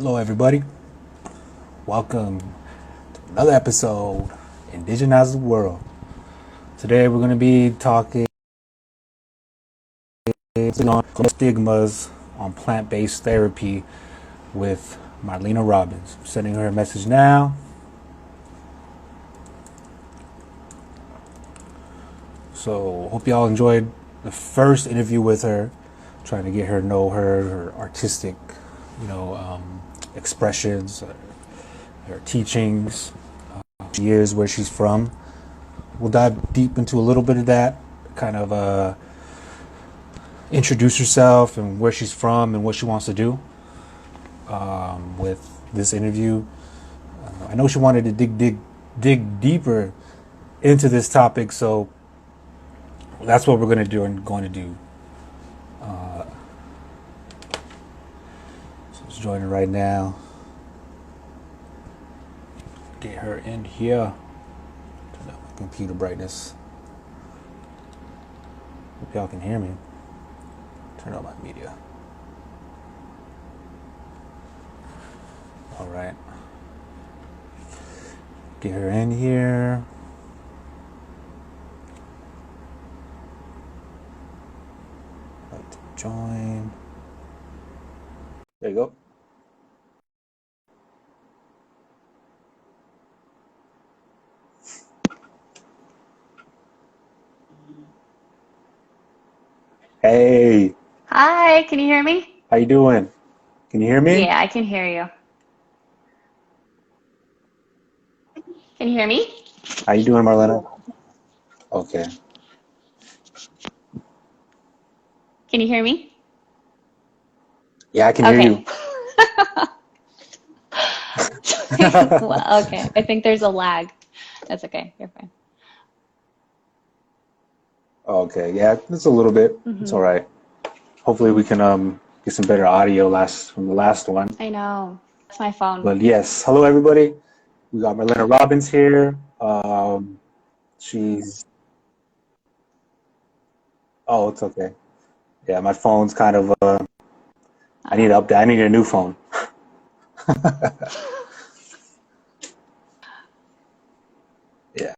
Hello, everybody. Welcome to another episode, Indigenize the World. Today, we're going to be talking on stigmas on plant-based therapy with Marlena Robbins. I'm sending her a message now. So, hope y'all enjoyed the first interview with her, trying to get her to know her artistic, expressions, her teachings. She is, where she's from. We'll dive deep into a little bit of that, kind of introduce herself and where she's from and what she wants to do with this interview. I know she wanted to dig deeper into this topic, so that's what we're going to do and going to do. So let's join her right now. Get her in here. Turn up my computer brightness. Hope y'all can hear me. Turn on my media. All right. Get her in here. Like to join. There you go. Hey, Hi, can you hear me? how you doing? Can you hear me? Yeah, I can hear you. Can you hear me? How you doing, Marlena? Okay. Can you hear me? Yeah, I can hear Okay. you. Well, okay. I think there's a lag. That's okay. You're fine. Okay, yeah, it's a little bit. It's all Hmm. right. Hopefully we can get some better audio last from the last one. I know. That's my phone. But yes, hello everybody. We got Marlena Robbins here. She's oh, it's okay. Yeah, my phone's kind of I need to Uh, update. I need a new phone. Yeah.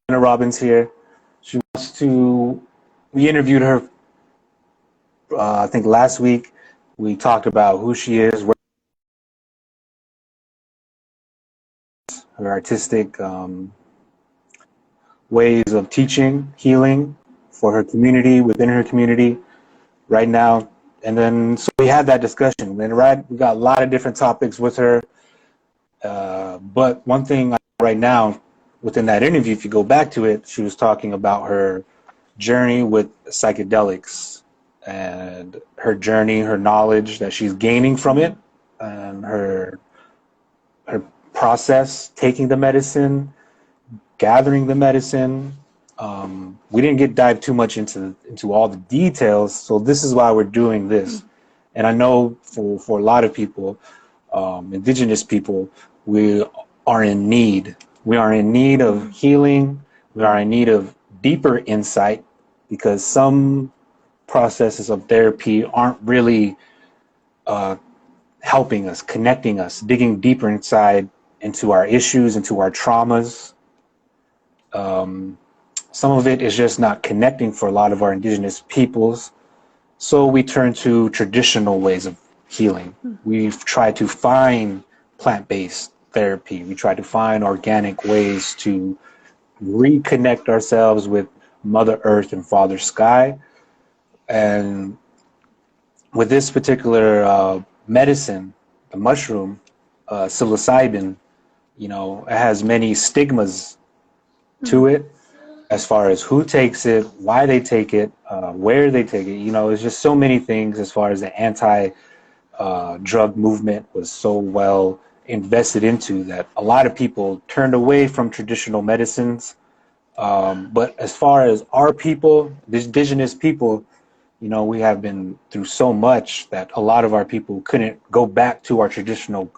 Marlena Robbins here. She wants to. We interviewed her. I think last week. We talked about who she is, her artistic ways of teaching, healing for her community, within her community right now. And then, so we had that discussion. And we got a lot of different topics with her. But one thing right now, within that interview, if you go back to it, she was talking about her journey with psychedelics and her journey, her knowledge that she's gaining from it, and her process taking the medicine, gathering the medicine. We didn't get dive too much into all the details, so this is why we're doing this. And I know for a lot of people, indigenous people, we are in need. We are in need of healing. We are in need of deeper insight because some processes of therapy aren't really helping us, connecting us, digging deeper inside into our issues, into our traumas. Some of it is just not connecting for a lot of our indigenous peoples. So we turn to traditional ways of healing. We've tried to find plant-based therapy. We try to find organic ways to reconnect ourselves with Mother Earth and Father Sky. And with this particular medicine, the mushroom, psilocybin, it has many stigmas to it as far as who takes it, why they take it, where they take it. It's just so many things as far as the anti drug movement was so well invested into that a lot of people turned away from traditional medicines. But as far as our people, the indigenous people, we have been through so much that a lot of our people couldn't go back to our traditional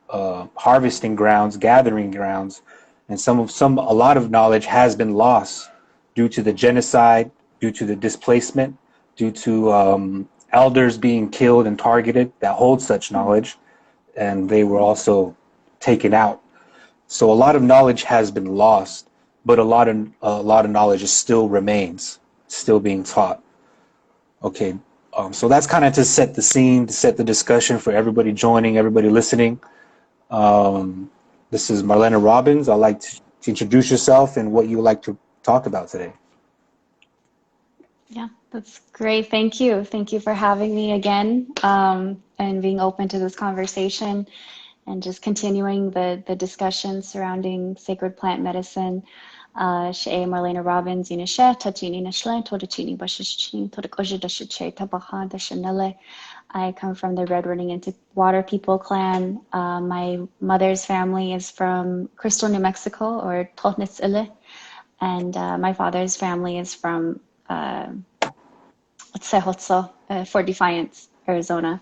harvesting grounds, gathering grounds, and a lot of knowledge has been lost due to the genocide, due to the displacement, due to elders being killed and targeted that hold such knowledge, and they were also taken out. So a lot of knowledge has been lost, but a lot of knowledge is still remains, still being taught. Okay, so that's kind of to set the scene, to set the discussion for everybody joining, everybody listening. Um, this is Marlena Robbins. I'd like to introduce yourself and what you would like to talk about today. Yeah, that's great. Thank you. Thank you for having me again, and being open to this conversation and just continuing the discussion surrounding sacred plant medicine. She'e Marlena Robbins, ina she, tachini na shle, toda chini bashishchin, toda koja da shiche, tabaha da shanele. I come from the Red Running into Water People clan. My mother's family is from Crystal, New Mexico, or Tolnitz and my father's family is from Tsehotso, Fort Defiance, Arizona.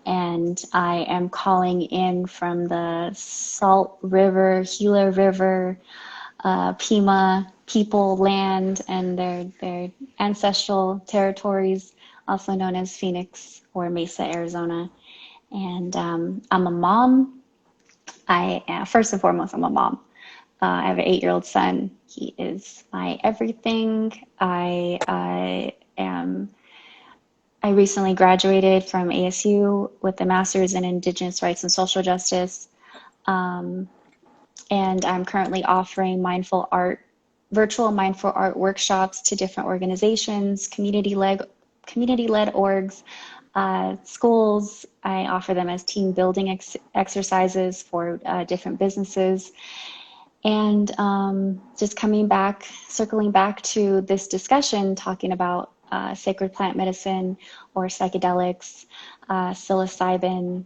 And I am calling in from the Salt River, Gila River, Pima people land and their ancestral territories, also known as Phoenix or Mesa, Arizona. And I'm a mom. First and foremost, I'm a mom. I have an 8-year-old son. He is my everything. I recently graduated from ASU with a master's in Indigenous rights and social justice. Um, and I'm currently offering virtual mindful art workshops to different organizations, community-led orgs, schools. I offer them as team building exercises for different businesses. And just circling back to this discussion, talking about sacred plant medicine or psychedelics, psilocybin,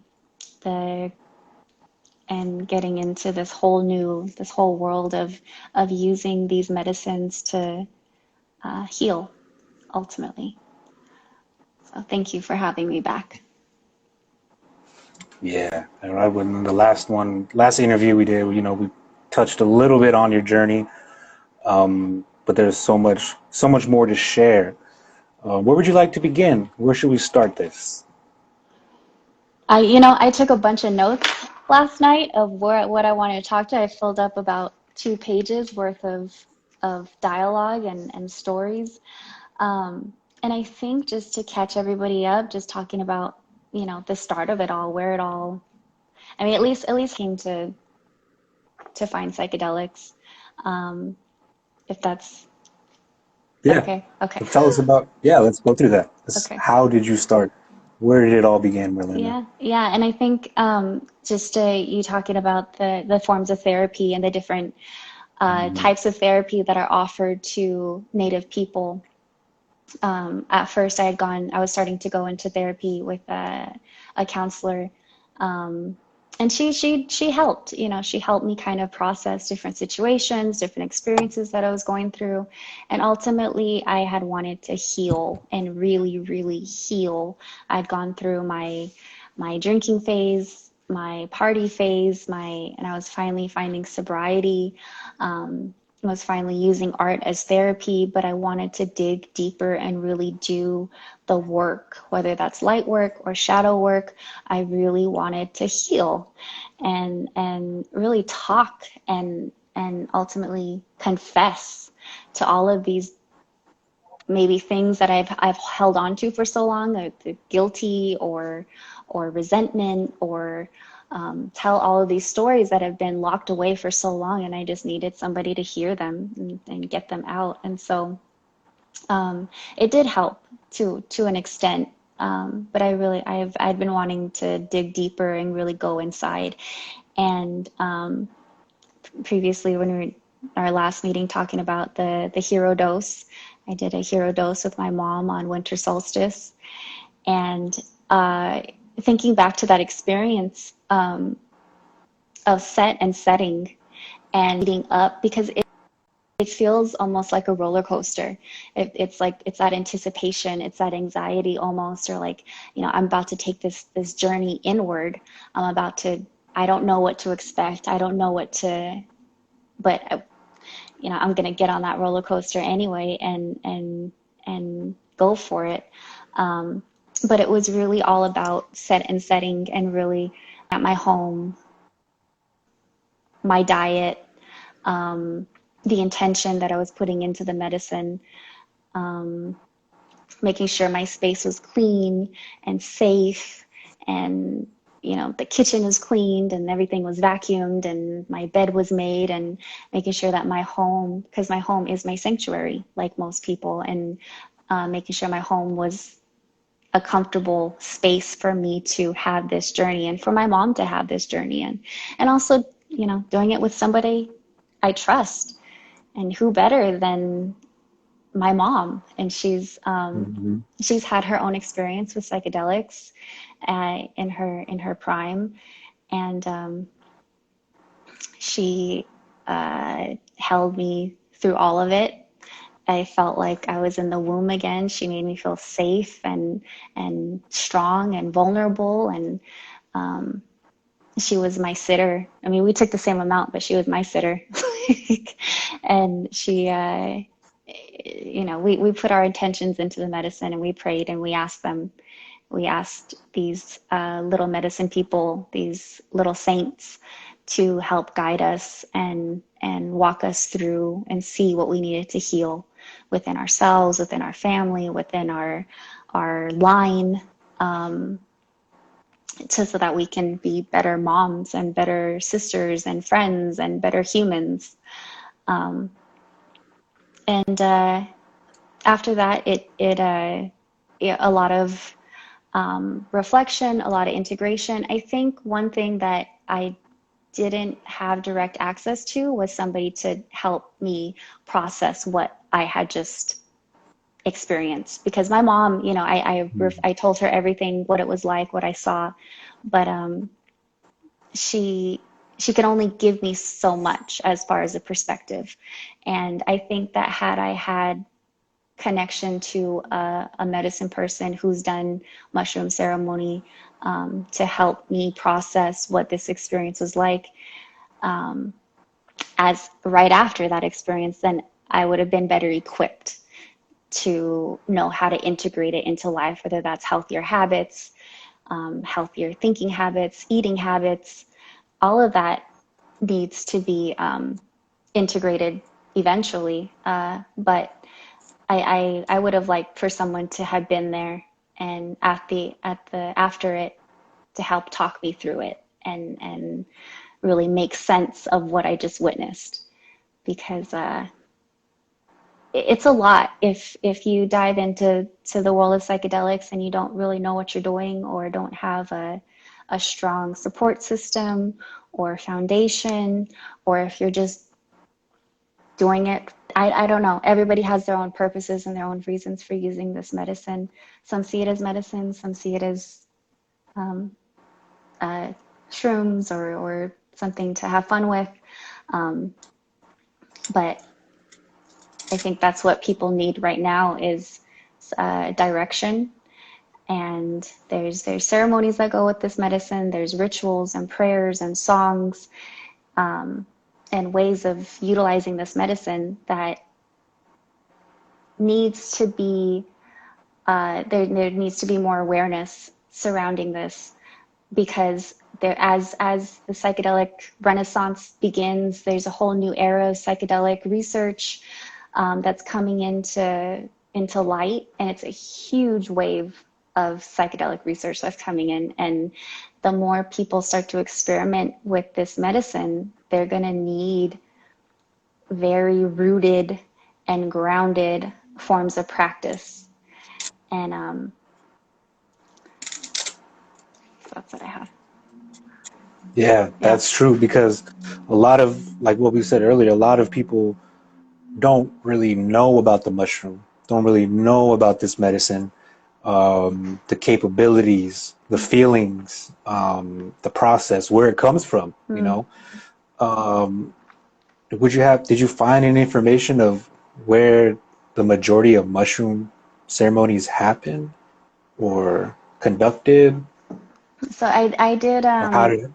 and getting into this whole world of using these medicines to heal ultimately. So thank you for having me back. Yeah, and I when the last interview we did, we touched a little bit on your journey, but there's so much more to share. Where would you like to begin? Where should we start this? I took a bunch of notes last night of what I wanted to talk to. I filled up about 2 pages worth of dialogue and stories. And I think just to catch everybody up, just talking about, the start of it all, where it all, I mean, at least came to find psychedelics. Um, if that's, is that Yeah, okay? Okay. tell us about. Yeah, let's go through that. Okay. How did you start? Where did it all begin, Marlena? Yeah, and I think just you talking about the forms of therapy and the different Mhm. types of therapy that are offered to Native people. At first, I was starting to go into therapy with a counselor, um, and she helped. She helped me kind of process different situations, different experiences that I was going through, and ultimately, I had wanted to heal and really, really heal. I'd gone through my drinking phase, my party phase, and I was finally finding sobriety. I was finally using art as therapy, but I wanted to dig deeper and really do the work, whether that's light work or shadow work. I really wanted to heal and really talk and ultimately confess to all of these maybe things that I've held on to for so long, the guilty or resentment or tell all of these stories that have been locked away for so long, and I just needed somebody to hear them and get them out. And so it did help to an extent. But I've been wanting to dig deeper and really go inside. And previously, when we were in our last meeting talking about the hero dose, I did a hero dose with my mom on winter solstice, and thinking back to that experience of set and setting and leading up, because it feels almost like a roller coaster. It's like it's that anticipation, it's that anxiety almost, or like, I'm about to take this journey inward. I'm about to. I don't know what to expect. I don't know what to, but I'm gonna get on that roller coaster anyway and go for it. but it was really all about setting and really at my home, my diet, um, the intention that I was putting into the medicine, um, making sure my space was clean and safe, and the kitchen was cleaned and everything was vacuumed and my bed was made, and making sure that my home, because my home is my sanctuary like most people, and making sure my home was a comfortable space for me to have this journey and for my mom to have this journey, and also doing it with somebody I trust, and who better than my mom. And Hmm. she's had her own experience with psychedelics in her prime, and she held me through all of it. I felt like I was in the womb again. She made me feel safe and strong and vulnerable, and um, she was my sitter. I mean, we took the same amount, but she was my sitter. And she, we put our intentions into the medicine, and we prayed, and we asked these little medicine people, these little saints, to help guide us and walk us through and see what we needed to heal within ourselves, within our family, within our line, so that we can be better moms and better sisters and friends and better humans. Um, and after that, yeah, a lot of reflection, a lot of integration. I think one thing that I didn't have direct access to was somebody to help me process what I had just experienced. Because my mom, I told her everything, what it was like, what I saw, but she she could only give me so much as far as a perspective. And I think that had I had connection to a medicine person who's done mushroom ceremony, to help me process what this experience was like, as right after that experience, then I would have been better equipped to know how to integrate it into life, whether that's healthier habits, healthier thinking habits, eating habits. All of that needs to be integrated eventually. But I would have liked for someone to have been there and at the after it, to help talk me through it and really make sense of what I just witnessed, because it's a lot if you dive into the world of psychedelics and you don't really know what you're doing, or don't have a strong support system or foundation, or if you're just doing it. I don't know. Everybody has their own purposes and their own reasons for using this medicine. Some see it as medicine, some see it as um, uh, shrooms, or something to have fun with. Um, but I think that's what people need right now is direction. And there's ceremonies that go with this medicine. There's rituals and prayers and songs, um, and ways of utilizing this medicine that needs to be there needs to be more awareness surrounding this, because as the psychedelic renaissance begins, there's a whole new era of psychedelic research that's coming into light, and it's a huge wave of psychedelic research that's coming in. And the more people start to experiment with this medicine, they're going to need very rooted and grounded forms of practice. And so that's what I have. Yeah, Yeah. that's true because a lot of, like what we said earlier, a lot of people don't really know about the mushroom, don't really know about this medicine, the capabilities, the feelings, the process, where it comes from, you Mm. know. Um, did you find any information of where the majority of mushroom ceremonies happen or conducted? So I did Or how did it?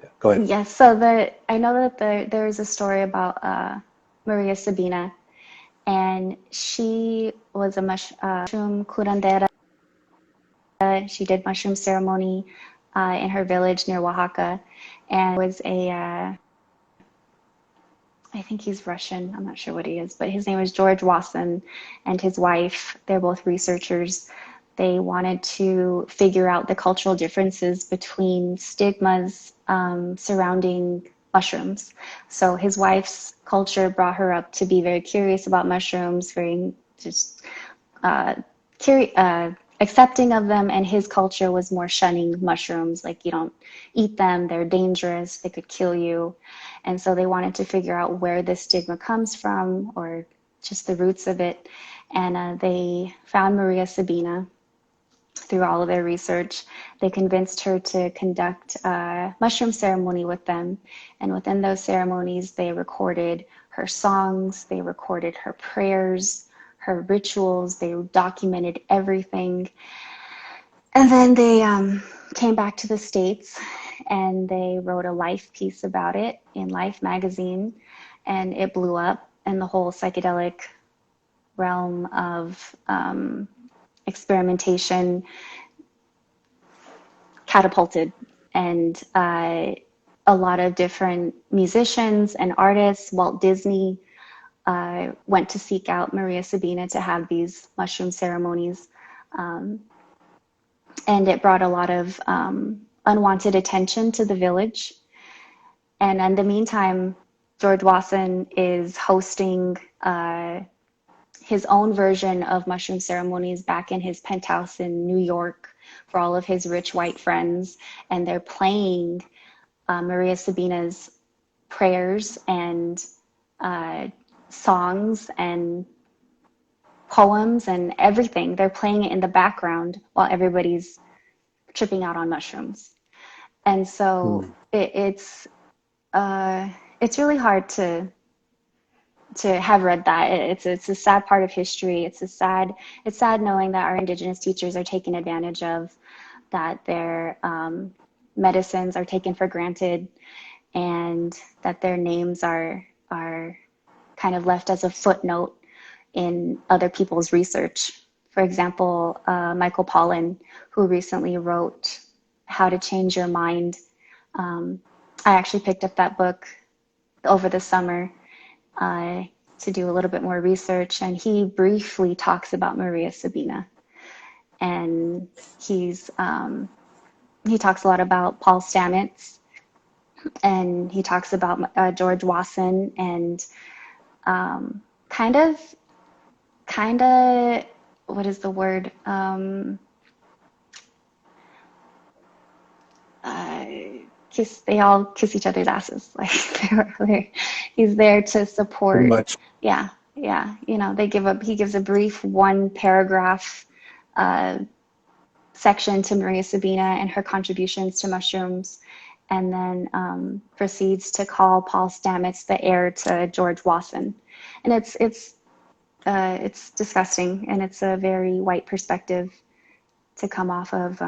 Yeah, go ahead. yes, so I know that there is a story about Maria Sabina, and she was a mushroom curandera. She did mushroom ceremony in her village near Oaxaca, and was I think he's Russian. I'm not sure what he is, but his name is George Wasson, and his wife. They're both researchers. They wanted to figure out the cultural differences between stigmas surrounding mushrooms. So his wife's culture brought her up to be very curious about mushrooms, very just uh, accepting of them, and his culture was more shunning mushrooms, like you don't eat them, they're dangerous, they could kill you. And so they wanted to figure out where this stigma comes from, or just the roots of it. And they found Maria Sabina through all of their research. They convinced her to conduct a mushroom ceremony with them. And within those ceremonies, they recorded her songs, they recorded her prayers, her rituals, they documented everything. And then they came back to the States and they wrote a Life piece about it in Life magazine, and it blew up, and the whole psychedelic realm of experimentation catapulted. And a lot of different musicians and artists, Walt Disney, went to seek out Maria Sabina to have these mushroom ceremonies. And it brought a lot of unwanted attention to the village. And in the meantime, George Wasson is hosting his own version of mushroom ceremonies back in his penthouse in New York for all of his rich white friends. And they're playing Maria Sabina's prayers and songs and poems and everything. They're playing it in the background while everybody's tripping out on mushrooms. And so it's really hard to have read that. It's a sad part of history. It's sad knowing that our Indigenous teachers are taken advantage of, that their medicines are taken for granted, and that their names are kind of left as a footnote in other people's research. For example, Michael Pollan, who recently wrote How to Change Your Mind. I actually picked up that book over the summer to do a little bit more research, and he briefly talks about Maria Sabina. And he talks a lot about Paul Stamets, and he talks about George Wasson, and kind of, what is the word? They all kiss each other's asses. Like he's there to Pretty support. much. Yeah. You know, he gives a brief one paragraph section to Maria Sabina and her contributions to mushrooms, and then proceeds to call Paul Stamets the heir to George Wasson. And it's disgusting, and it's a very white perspective to come off of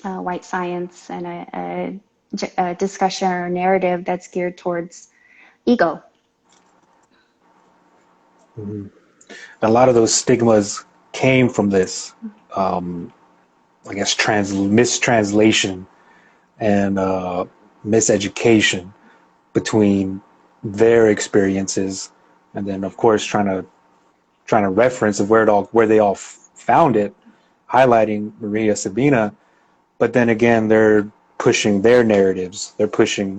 white science and a discussion or narrative that's geared towards ego. Mm-hmm. A lot of those stigmas came from this, I guess, mistranslation and miseducation between their experiences, and then of course trying to reference of where they all found it, highlighting Maria Sabina. But then again, they're pushing their narratives. They're pushing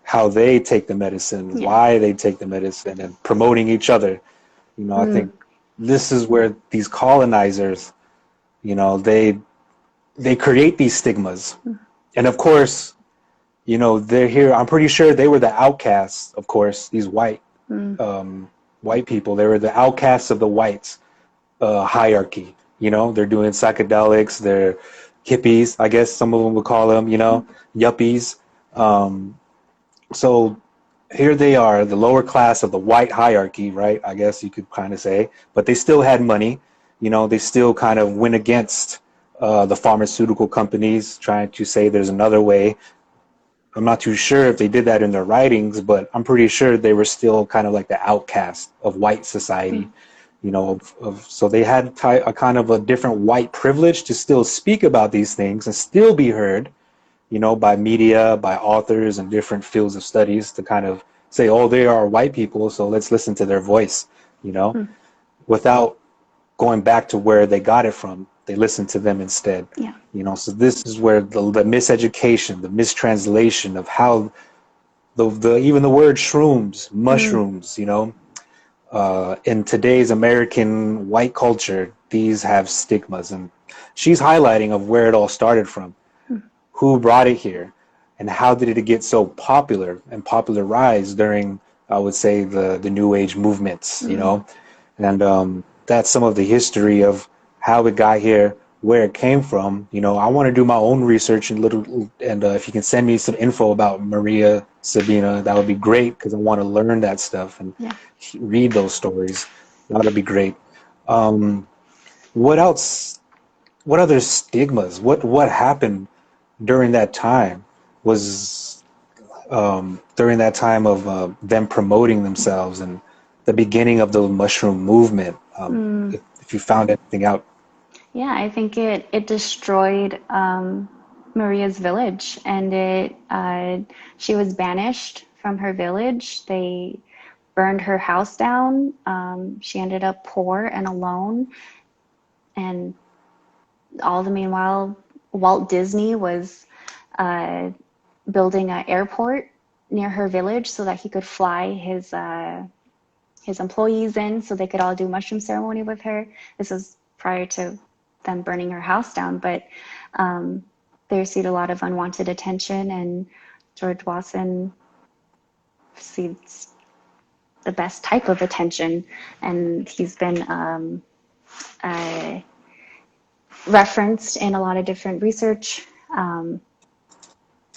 how they take the medicine, why they take the medicine, and promoting each other. You know, I think this is where these colonizers, you know, they create these stigmas. And of course, you know, they're here. I'm pretty sure they were the outcasts, of course, these white people. They were the outcasts of the whites hierarchy. You know, they're doing psychedelics, they're hippies, I guess some of them would call them, you know, yuppies. So here they are, the lower class of the white hierarchy, right? I guess you could kind of say, but they still had money. You know, they still kind of went against the pharmaceutical companies, trying to say there's another way. I'm not too sure if they did that in their writings, but I'm pretty sure they were still kind of like the outcast of white society, you know, so they had a kind of a different white privilege to still speak about these things and still be heard, you know, by media, by authors and different fields of studies to kind of say, oh, they are white people, so let's listen to their voice, you know, without going back to where they got it from. They listened to them instead. Yeah. You know, so this is where the miseducation, the mistranslation of how the even the word shrooms, mushrooms, you know, in today's American white culture, these have stigmas, and she's highlighting of where it all started from, who brought it here, and how did it get so popular and popularized during, I would say, the New Age movements, you know, and that's some of the history of how it got here, where it came from. You know, I want to do my own research and if you can send me some info about Maria Sabina, that would be great because I want to learn that stuff and Yeah. read those stories. That would be great. What else? What other stigmas? What happened during that time? Was during that time of them promoting themselves and the beginning of the mushroom movement. If you found anything out. Yeah, I think it destroyed Maria's village, and it she was banished from her village. They burned her house down. She ended up poor and alone, and all the meanwhile, Walt Disney was uh, building an airport near her village so that he could fly his employees in so they could all do mushroom ceremony with her. This was prior to them burning her house down, but they received a lot of unwanted attention, and George Watson received the best type of attention, and he's been uh, referenced in a lot of different research.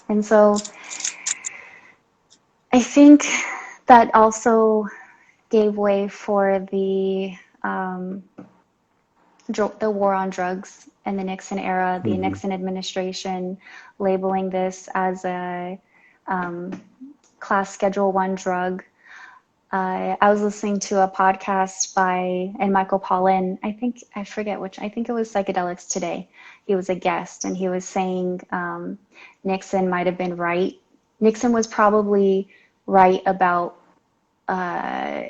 And so I think that also gave way for the war on drugs in the Nixon era, the Mm-hmm. Nixon administration labeling this as a class Schedule 1 drug. I was listening to a podcast and Michael Pollan, I forget which, I think it was Psychedelics Today. He was a guest, and he was saying Nixon might have been right. Nixon was probably right about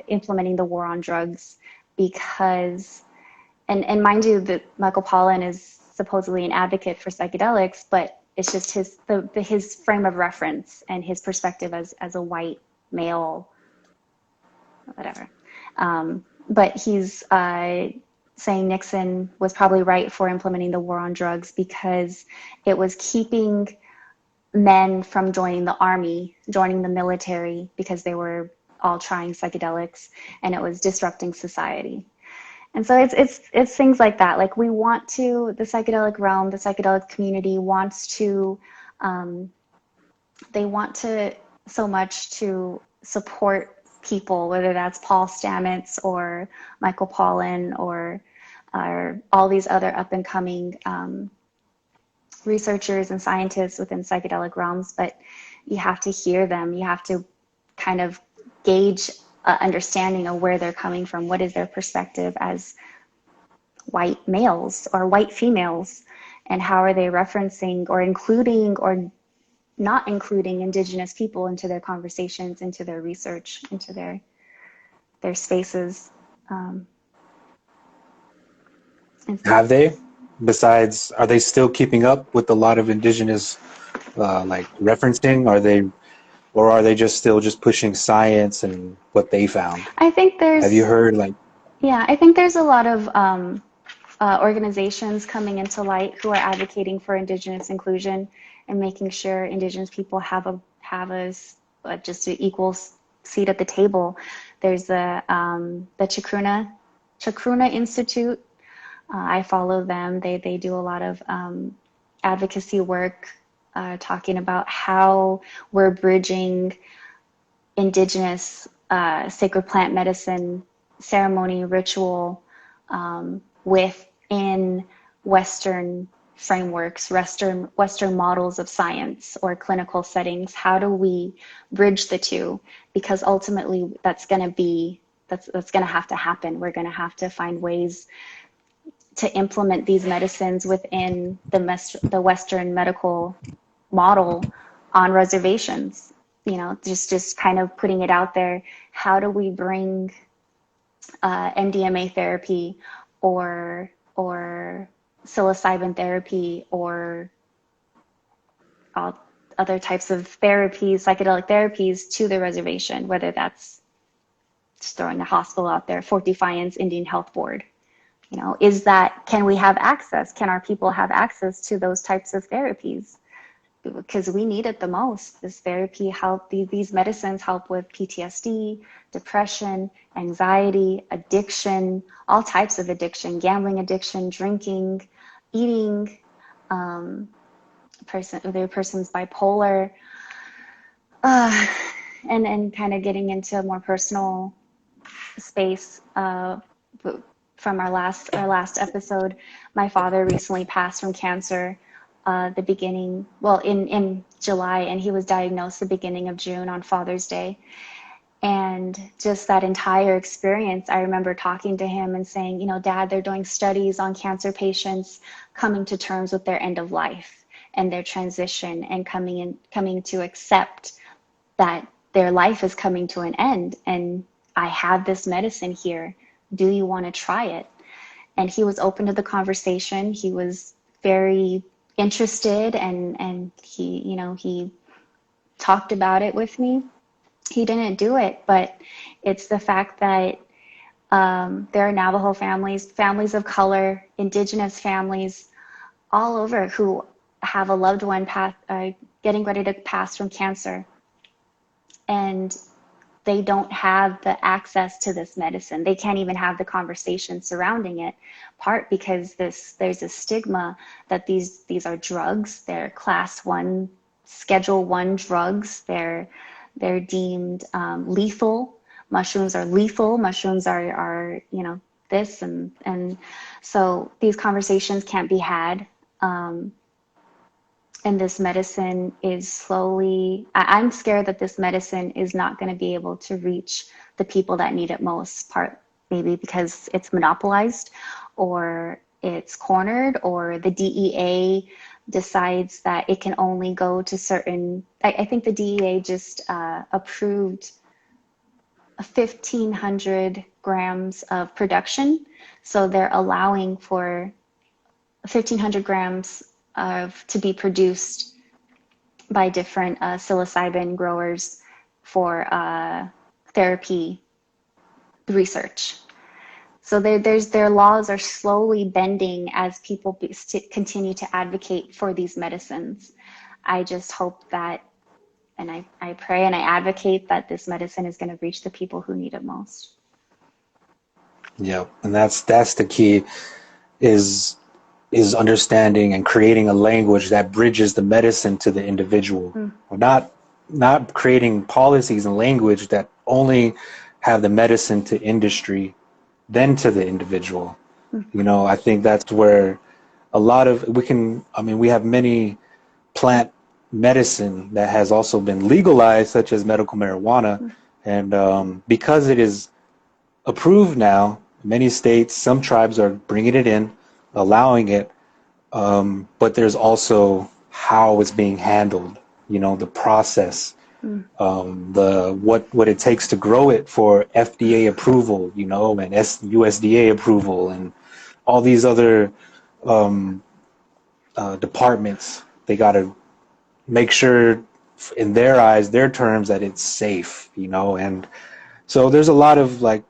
implementing the war on drugs because, and mind you, that Michael Pollan is supposedly an advocate for psychedelics, but it's just his frame of reference and his perspective as a white male, whatever. But he's saying Nixon was probably right for implementing the war on drugs because it was keeping men from joining the army, joining the military, because they were all trying psychedelics, and it was disrupting society. And so it's things like that. Like the psychedelic realm, the psychedelic community wants to, they want to so much to support people, whether that's Paul Stamets or Michael Pollan or all these other up and coming researchers and scientists within psychedelic realms. But you have to hear them. You have to kind of gauge understanding of where they're coming from. What is their perspective as white males or white females, and how are they referencing or including or not including Indigenous people into their conversations, into their research, into their spaces. Have they? Besides, are they still keeping up with a lot of Indigenous like referencing? Or are they just still just pushing science and what they found? I think Have you there's, heard like? yeah, I think there's a lot of organizations coming into light who are advocating for Indigenous inclusion and making sure Indigenous people have just an equal seat at the table. There's the Chacruna Institute. I follow them. They do a lot of advocacy work, talking about how we're bridging Indigenous sacred plant medicine ceremony ritual within Western frameworks, Western models of science or clinical settings? How do we bridge the two? Because ultimately that's going to have to happen. We're going to have to find ways to implement these medicines within the Western medical model on reservations. You know, just kind of putting it out there. How do we bring MDMA therapy or psilocybin therapy or other types of therapies, psychedelic therapies, to the reservation, whether that's just throwing a hospital out there, Fort Defiance Indian Health Board. You know, can we have access? Can our people have access to those types of therapies? Because we need it the most. This therapy these medicines help with PTSD, depression, anxiety, addiction, all types of addiction, gambling addiction, drinking, eating, person's bipolar, and kind of getting into a more personal space. From our last episode, my father recently passed from cancer. In July, and he was diagnosed the beginning of June on Father's Day. And just that entire experience, I remember talking to him and saying, you know, Dad, they're doing studies on cancer patients coming to terms with their end of life and their transition and coming to accept that their life is coming to an end. And I have this medicine here. Do you want to try it? And he was open to the conversation. He was very interested and he talked about it with me. He didn't do it, but it's the fact that there are Navajo families of color, indigenous families all over who have a loved one getting ready to pass from cancer, and they don't have the access to this medicine. They can't even have the conversation surrounding it, part because there's a stigma that these are drugs. They're class 1, schedule 1 drugs. They're deemed lethal. Mushrooms are lethal. Mushrooms are this, and so these conversations can't be had. And this medicine is slowly, I'm scared that this medicine is not going to be able to reach the people that need it most, part maybe because it's monopolized or it's cornered, or the DEA decides that it can only go to certain, I think the DEA just approved 1,500 grams of production. So they're allowing for 1,500 grams to be produced by different psilocybin growers for therapy research. So their laws are slowly bending as people continue to advocate for these medicines. I just hope that, and I pray and I advocate that this medicine is going to reach the people who need it most. Yeah, and that's the key, is understanding and creating a language that bridges the medicine to the individual. Not creating policies and language that only have the medicine to industry, then to the individual. You know, I think that's where a lot of we have many plant medicine that has also been legalized, such as medical marijuana. And because it is approved now, many states, some tribes are bringing it in, allowing it, but there's also how it's being handled, you know, the process, what it takes to grow it for FDA approval, you know, and USDA approval, and all these other departments. They got to make sure, in their eyes, their terms, that it's safe, you know. And so there's a lot of, like,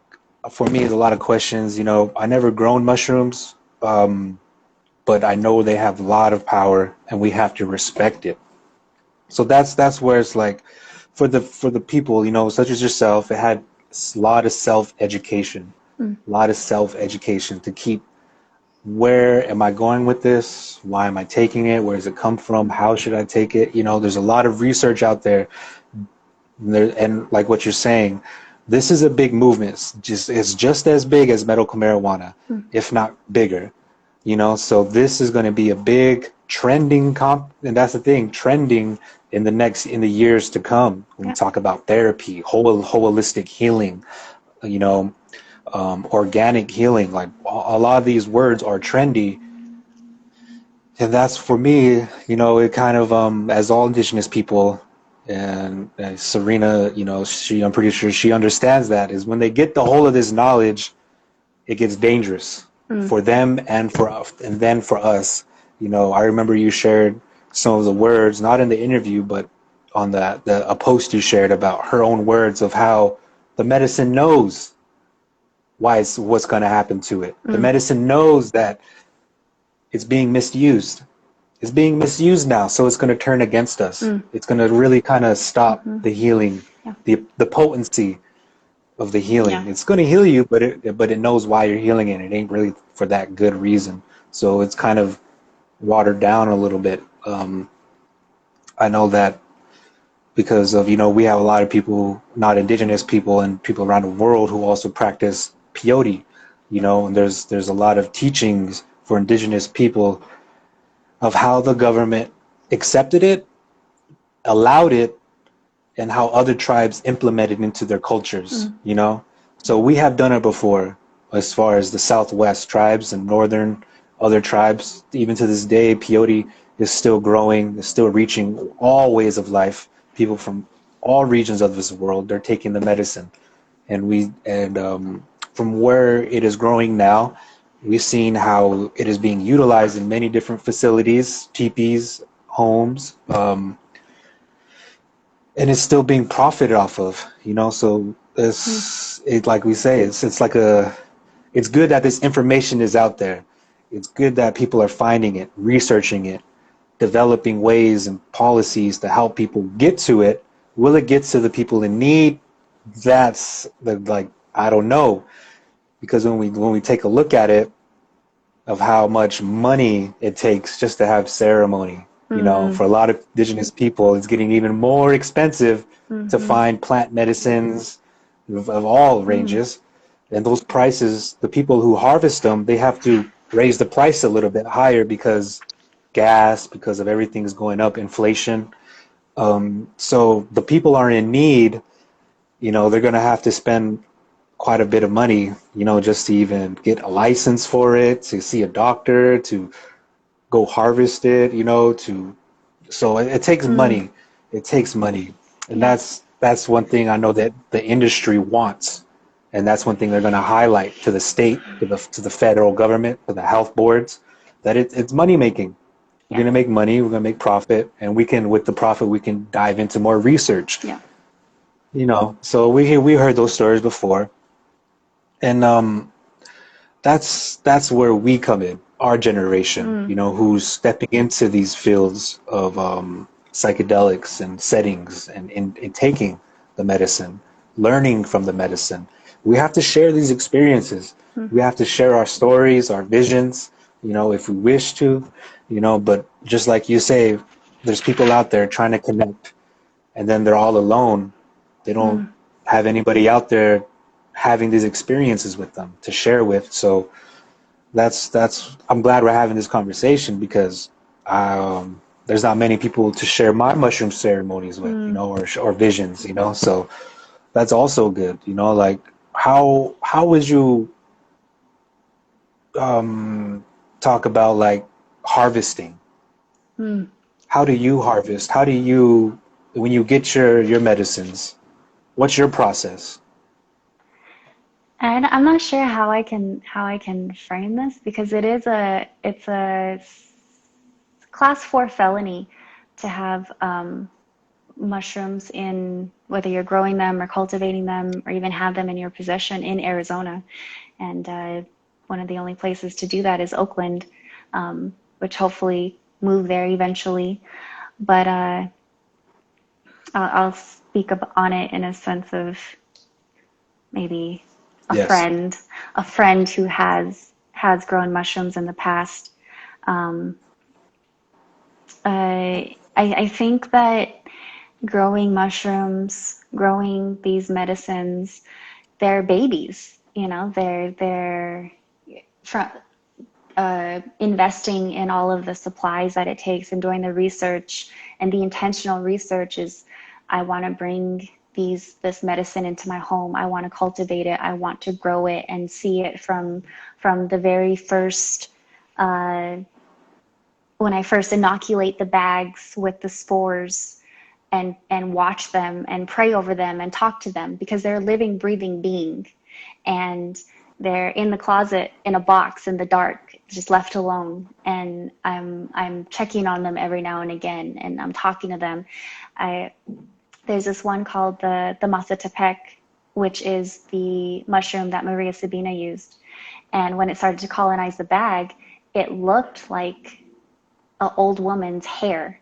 for me, there's a lot of questions. You know, I never grown mushrooms, but I know they have a lot of power, and we have to respect it. So that's where it's like, for the people, you know, such as yourself, it had a lot of self-education, to keep, where am I going with this? Why am I taking it? Where does it come from? How should I take it? You know, there's a lot of research out there, and like what you're saying, this is a big movement. It's just as big as medical marijuana, if not bigger. So this is going to be a big trending and that's the thing, trending in the years to come when we Yeah. talk about therapy, holistic healing, you know, organic healing. Like a lot of these words are trendy, and that's for me, it kind of as all indigenous people, and Serena, I'm pretty sure she understands that is when they get the whole of this knowledge, it gets dangerous Mm. for them and for us, and then for us. I remember you shared some of the words, not in the interview, but on a post you shared about her own words of how the medicine knows what's going to happen to it. The Mm. medicine knows that it's being misused. It's being misused now, so it's going to turn against us. Mm. It's going to really kind of stop Mm-hmm. the healing, Yeah. the potency of the Yeah. healing. It's going to heal you, but it knows why you're healing it. It ain't really for that good reason. So it's kind of watered down a little bit. I know that because of we have a lot of people, not indigenous people, and people around the world who also practice peyote. And there's a lot of teachings for indigenous people of how the government accepted it, allowed it, and how other tribes implement it into their cultures. Mm. So we have done it before, as far as the Southwest tribes and northern other tribes. Even to this day, peyote is still growing, is still reaching all ways of life. People from all regions of this world, they're taking the medicine, and from where it is growing now, we've seen how it is being utilized in many different facilities, teepees, homes. And it's still being profited off of, so Mm. like we say, it's good that this information is out there. It's good that people are finding it, researching it, developing ways and policies to help people get to it. Will it get to the people in need? That's like, I don't know, because when we take a look at it, of how much money it takes just to have ceremony. Mm. For a lot of indigenous people, it's getting even more expensive to Mm-hmm. find plant medicines of all Mm. ranges. And those prices, the people who harvest them, they have to raise the price a little bit higher because of everything's going up, inflation. So the people are in need, they're going to have to spend quite a bit of money, just to even get a license for it, to see a doctor, to go harvest it, so it takes Mm. money. It takes money. And Yeah. that's one thing I know that the industry wants. And that's one thing they're going to highlight to the state, to the federal government, to the health boards, that it's money making. We're Yeah. going to make money, we're going to make profit, and with the profit, we can dive into more research, Yeah. So we heard those stories before. And that's where we come in, our generation, Mm. who's stepping into these fields of psychedelics and settings, and in taking the medicine, learning from the medicine. We have to share these experiences. Mm. We have to share our stories, our visions, if we wish to, but just like you say, there's people out there trying to connect, and then they're all alone. They don't Mm. have anybody out there having these experiences with them to share with. So that's I'm glad we're having this conversation, because there's not many people to share my mushroom ceremonies with, Mm. or visions, So that's also good, like how would you talk about like harvesting? Mm. How do you harvest? How do you when you get your medicines? What's your process? And I'm not sure how I can frame this because it's a class 4 felony to have mushrooms in whether you're growing them or cultivating them or even have them in your possession in Arizona. And one of the only places to do that is Oakland, which hopefully move there eventually. But I'll speak on it in a sense of maybe a Yes. friend, a friend who has grown mushrooms in the past. Um, I think that growing mushrooms, growing these medicines, they're babies. They're from investing in all of the supplies that it takes and doing the research. And the intentional research is, I want to bring this medicine into my home. I want to cultivate it. I want to grow it and see it from the very first, when I first inoculate the bags with the spores, and watch them and pray over them and talk to them, because they're a living, breathing being. And they're in the closet in a box in the dark, just left alone. And I'm checking on them every now and again, and I'm talking to them. There's this one called the Masatepec, which is the mushroom that Maria Sabina used. And when it started to colonize the bag, it looked like an old woman's hair.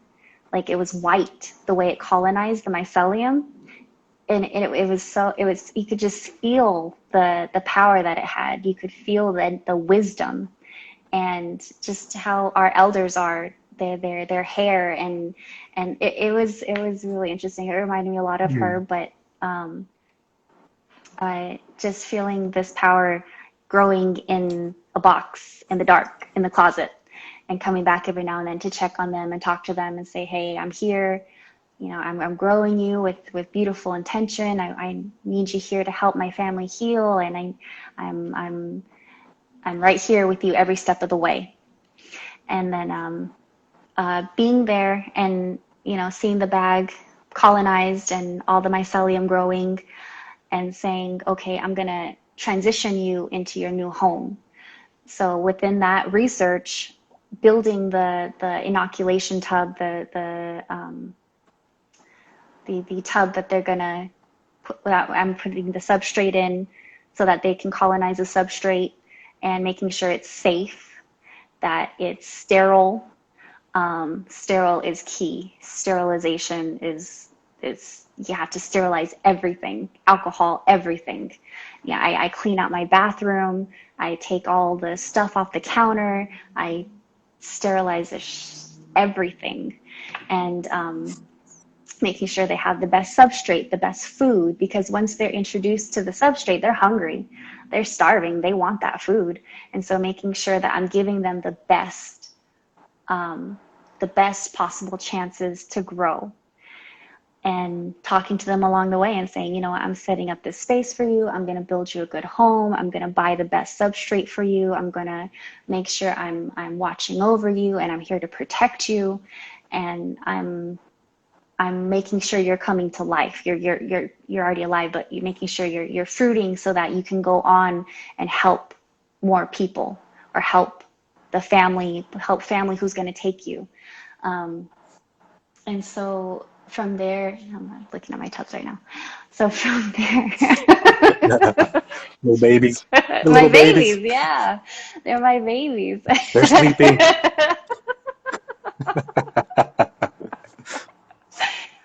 Like it was white, the way it colonized the mycelium. And it was, you could just feel the power that it had. You could feel the wisdom, and just how our elders are, their hair, and it was really interesting. It reminded me a lot of her, but just feeling this power growing in a box in the dark in the closet, and coming back every now and then to check on them and talk to them and say, hey, I'm here. You know, I'm growing you with beautiful intention. I need you here to help my family heal, and I'm right here with you every step of the way. And then being there and, you know, seeing the bag colonized and all the mycelium growing, and saying, okay, I'm gonna transition you into your new home. So within that research, building the inoculation tub, the tub that they're gonna put, I'm putting the substrate in so that they can colonize the substrate, and making sure it's safe, that it's sterile. Sterile is key. Sterilization is you have to sterilize everything, alcohol, everything. Yeah, I clean out my bathroom. I take all the stuff off the counter. I sterilize everything, and making sure they have the best substrate, the best food, because once they're introduced to the substrate, they're hungry, they're starving, they want that food. And so making sure that I'm giving them the best possible chances to grow, and talking to them along the way and saying, you know, I'm setting up this space for you. I'm going to build you a good home. I'm going to buy the best substrate for you. I'm going to make sure I'm watching over you, and I'm here to protect you. And I'm making sure you're coming to life. You're already alive, but you're making sure you're fruiting so that you can go on and help more people, or help family who's going to take you. And so from there, I'm looking at my tubs right now. So from there, Little babies. The my little babies, babies. yeah, they're my babies. They're sleeping. But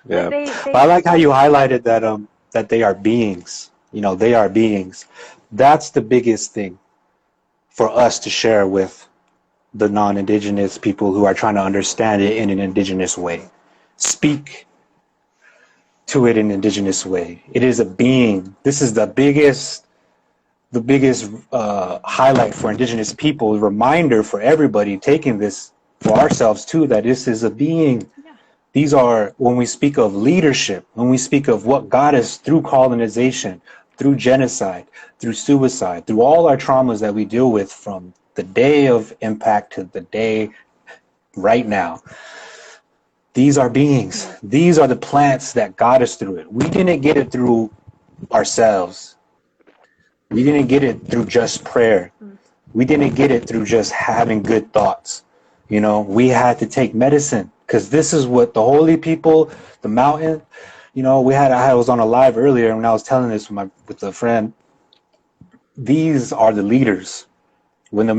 Yeah. But I like how you so, highlighted that they are beings. You know, they are beings. That's the biggest thing for us to share with the non-Indigenous people who are trying to understand it in an Indigenous way. Speak to it in an Indigenous way. It is a being. This is the biggest highlight for Indigenous people, a reminder for everybody taking this for ourselves too, that this is a being. yeah. These are, when we speak of leadership, when we speak of what got us through colonization, through genocide, through suicide, through all our traumas that we deal with from the day of impact to the day right now. These are beings. These are the plants that got us through it. We didn't get it through ourselves. We didn't get it through just prayer. We didn't get it through just having good thoughts. You know, we had to take medicine, because this is what the holy people, the mountain, you know, I was on a live earlier when I was telling this with a friend. These are the leaders. When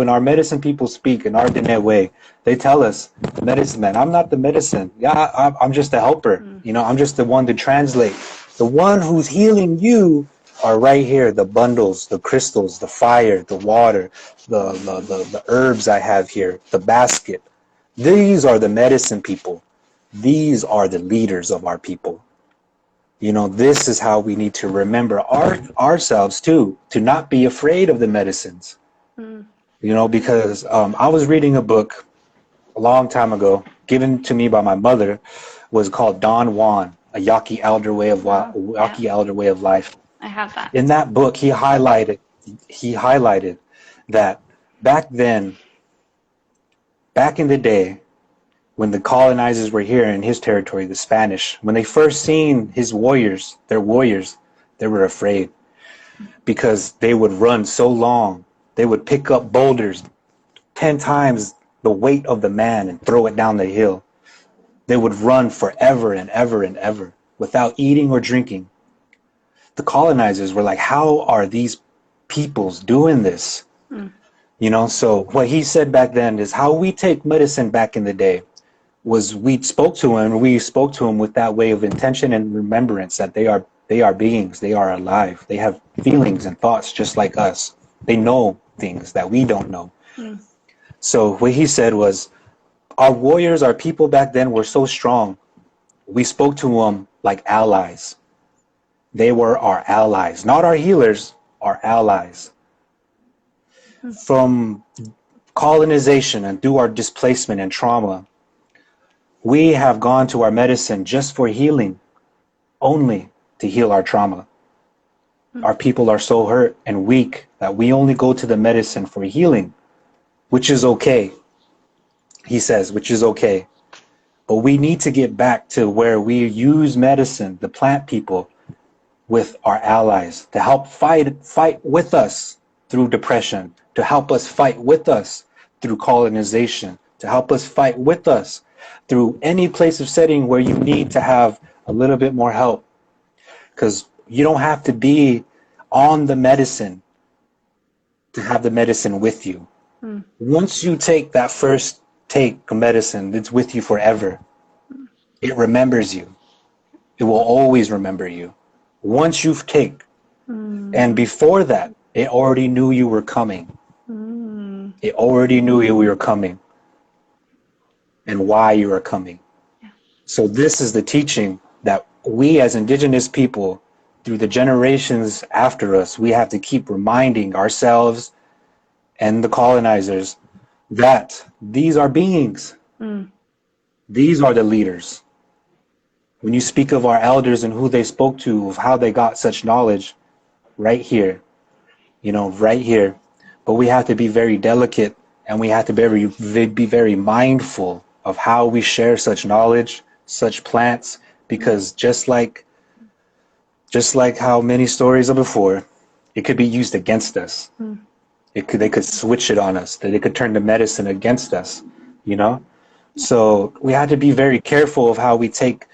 our medicine people speak in our Diné way, they tell us, medicine man, I'm not the medicine. Yeah, I'm just a helper. You know, I'm just the one to translate. The one who's healing you are right here. The bundles, the crystals, the fire, the water, the herbs I have here, the basket. These are the medicine people. These are the leaders of our people. You know, this is how we need to remember ourselves too, to not be afraid of the medicines. You know, because I was reading a book a long time ago, given to me by my mother, was called Don Juan, a Yaqui Elder Way of Oh, yeah, Yaqui Elder Way of Life. I have that. In that book, he highlighted that back then, back in the day, when the colonizers were here in his territory, the Spanish, when they first seen his warriors, their warriors, they were afraid because they would run so long. They would pick up boulders 10 times the weight of the man and throw it down the hill. They would run forever and ever and ever without eating or drinking. The colonizers were like, how are these peoples doing this? You know, so what he said back then is how we take medicine back in the day was we spoke to him with that way of intention and remembrance that they are beings, they are alive, they have feelings and thoughts just like us. They know things that we don't know. So what he said was, our warriors, our people back then were so strong. We spoke to them like allies. They were our allies, not our healers, our allies. From colonization and through our displacement and trauma, we have gone to our medicine just for healing, only to heal our trauma. Our people are so hurt and weak that we only go to the medicine for healing, which is okay. He says, which is okay. But we need to get back to where we use medicine, the plant people, with our allies to help fight with us through depression, to help us fight with us through colonization, to help us fight with us through any place of setting where you need to have a little bit more help. Because you don't have to be on the medicine to have the medicine with you. Once you take that first take of medicine, it's with you forever. It remembers you. It will always remember you. Once you've taken, and before that, it already knew you were coming. It already knew you were coming and why you are coming. So this is the teaching that we as Indigenous people, through the generations after us, we have to keep reminding ourselves and the colonizers that these are beings. These are the leaders. When you speak of our elders and who they spoke to, of how they got such knowledge, right here, right here. But we have to be very delicate, and we have to be very mindful of how we share such knowledge, such plants, because just like how many stories are before, it could be used against us. They could switch it on us. They could turn the medicine against us, So we have to be very careful of how we take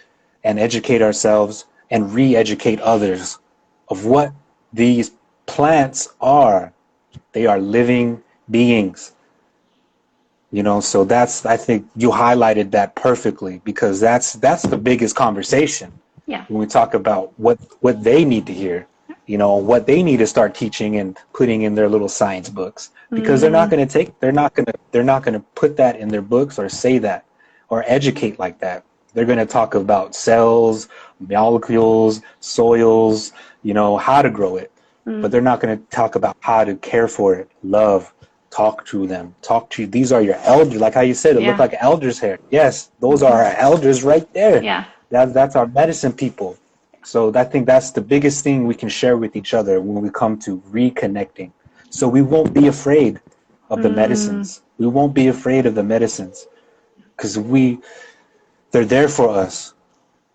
and educate ourselves and re-educate others of what these plants are. They are living beings. So I think you highlighted that perfectly, because that's the biggest conversation. Yeah. When we talk about what they need to hear, what they need to start teaching and putting in their little science books, because they're not going to put that in their books or say that or educate like that. They're going to talk about cells, molecules, soils, how to grow it. But they're not going to talk about how to care for it, love, talk to them, these are your elders, like how you said, it looked like elders' hair. Yes, those are our elders right there. Yeah. That's our medicine people. So I think that's the biggest thing we can share with each other when we come to reconnecting. So we won't be afraid of the medicines. We won't be afraid of the medicines, because they're there for us.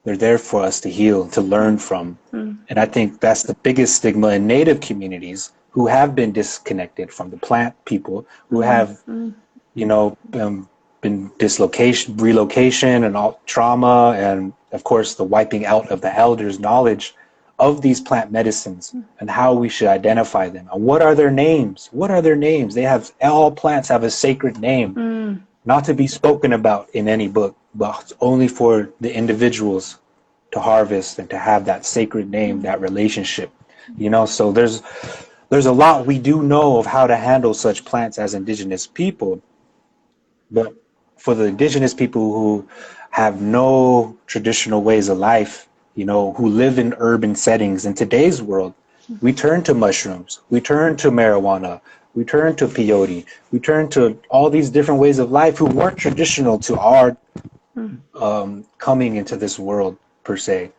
They're there for us to heal, to learn from. And I think that's the biggest stigma in Native communities who have been disconnected from the plant people, who have, been relocation and all trauma, and of course the wiping out of the elders' knowledge of these plant medicines and how we should identify them. And what are their names? All plants have a sacred name, not to be spoken about in any book, but only for the individuals to harvest and to have that sacred name, that relationship. So there's a lot we do know of how to handle such plants as Indigenous people. But for the Indigenous people who have no traditional ways of life, who live in urban settings in today's world, we turn to mushrooms, we turn to marijuana, We turn to peyote. We turn to all these different ways of life who weren't traditional to our coming into this world per se.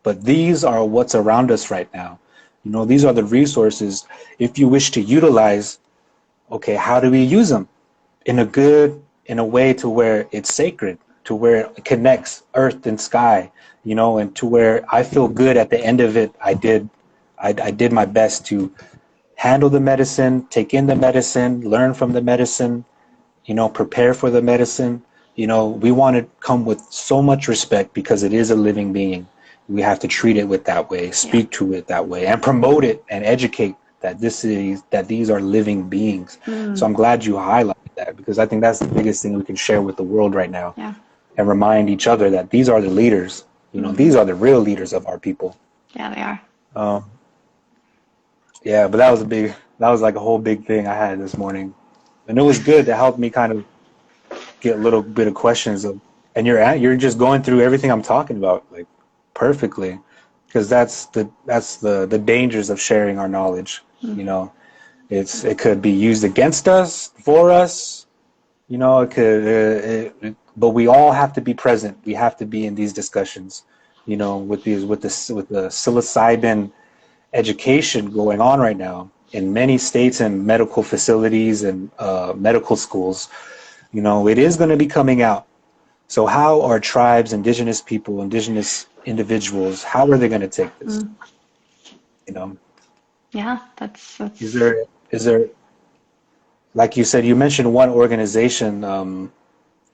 But these are what's around us right now. You know, these are the resources. If you wish to utilize, okay, how do we use them in a good, in a way to where it's sacred, to where it connects earth and sky, you know, and to where I feel good at the end of it. I did my best to handle the medicine, take in the medicine, learn from the medicine, you know, prepare for the medicine. You know, we want to come with so much respect because it is a living being. We have to treat it with that way, Yeah. speak to it that way, and promote it and educate that these are living beings. So I'm glad you highlighted that, because I think that's the biggest thing we can share with the world right now, Yeah. and remind each other that these are the leaders. You know, these are the real leaders of our people. Yeah, they are. Yeah, but that was like a whole big thing I had this morning, and it was good to help me kind of get a little bit of questions of, and you're just going through everything I'm talking about like perfectly, because that's the dangers of sharing our knowledge. You know, it could be used against us, for us. You know, it could, but we all have to be present. We have to be in these discussions. You know, with the psilocybin education going on right now in many states and medical facilities and medical schools. You know, it is going to be coming out. So how are tribes, indigenous people, indigenous individuals, how are they going to take this? You know, Yeah, is that's there, like you said, you mentioned one organization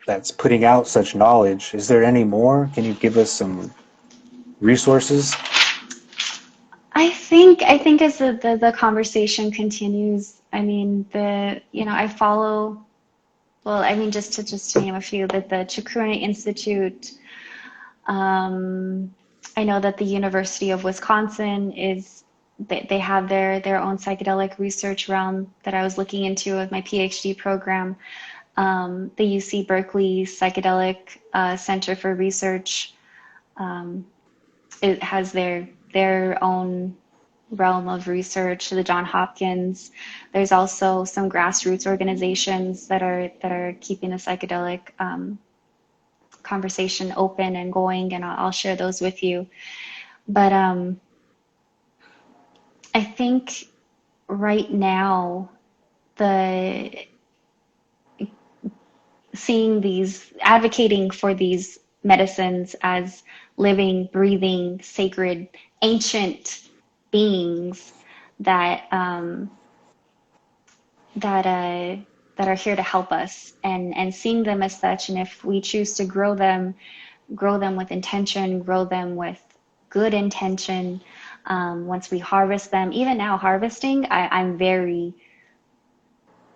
that's putting out such knowledge. Is there any more? Can you give us some resources? I think as the conversation continues, I mean I follow, well, I mean, just to name a few, that the Chikuni Institute, I know that the University of Wisconsin they have their own psychedelic research realm that I was looking into with my PhD program. The UC Berkeley Psychedelic Center for Research, it has their own realm of research. The John Hopkins. There's also some grassroots organizations that are keeping the psychedelic conversation open and going, and I'll share those with you. But I think right now, the seeing these, advocating for these medicines as living, breathing, sacred, ancient beings that that that are here to help us, and seeing them as such. And if we choose to grow them with intention, grow them with good intention. Once we harvest them, even now harvesting, I'm very,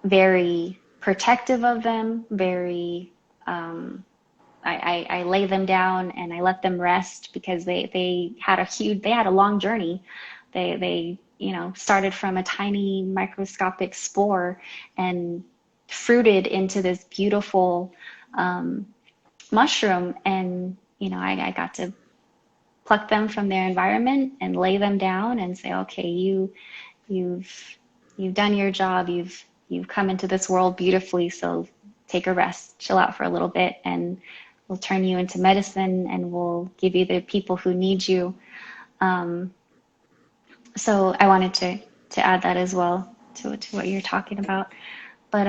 very protective of them. Very, I lay them down and I let them rest, because they had a long journey. They started from a tiny microscopic spore and fruited into this beautiful mushroom. And I got to pluck them from their environment and lay them down and say, okay, you've you've done your job. You've come into this world beautifully. So take a rest, chill out for a little bit, and we'll turn you into medicine, and we'll give you the people who need you. So I wanted to add that as well to what you're talking about. But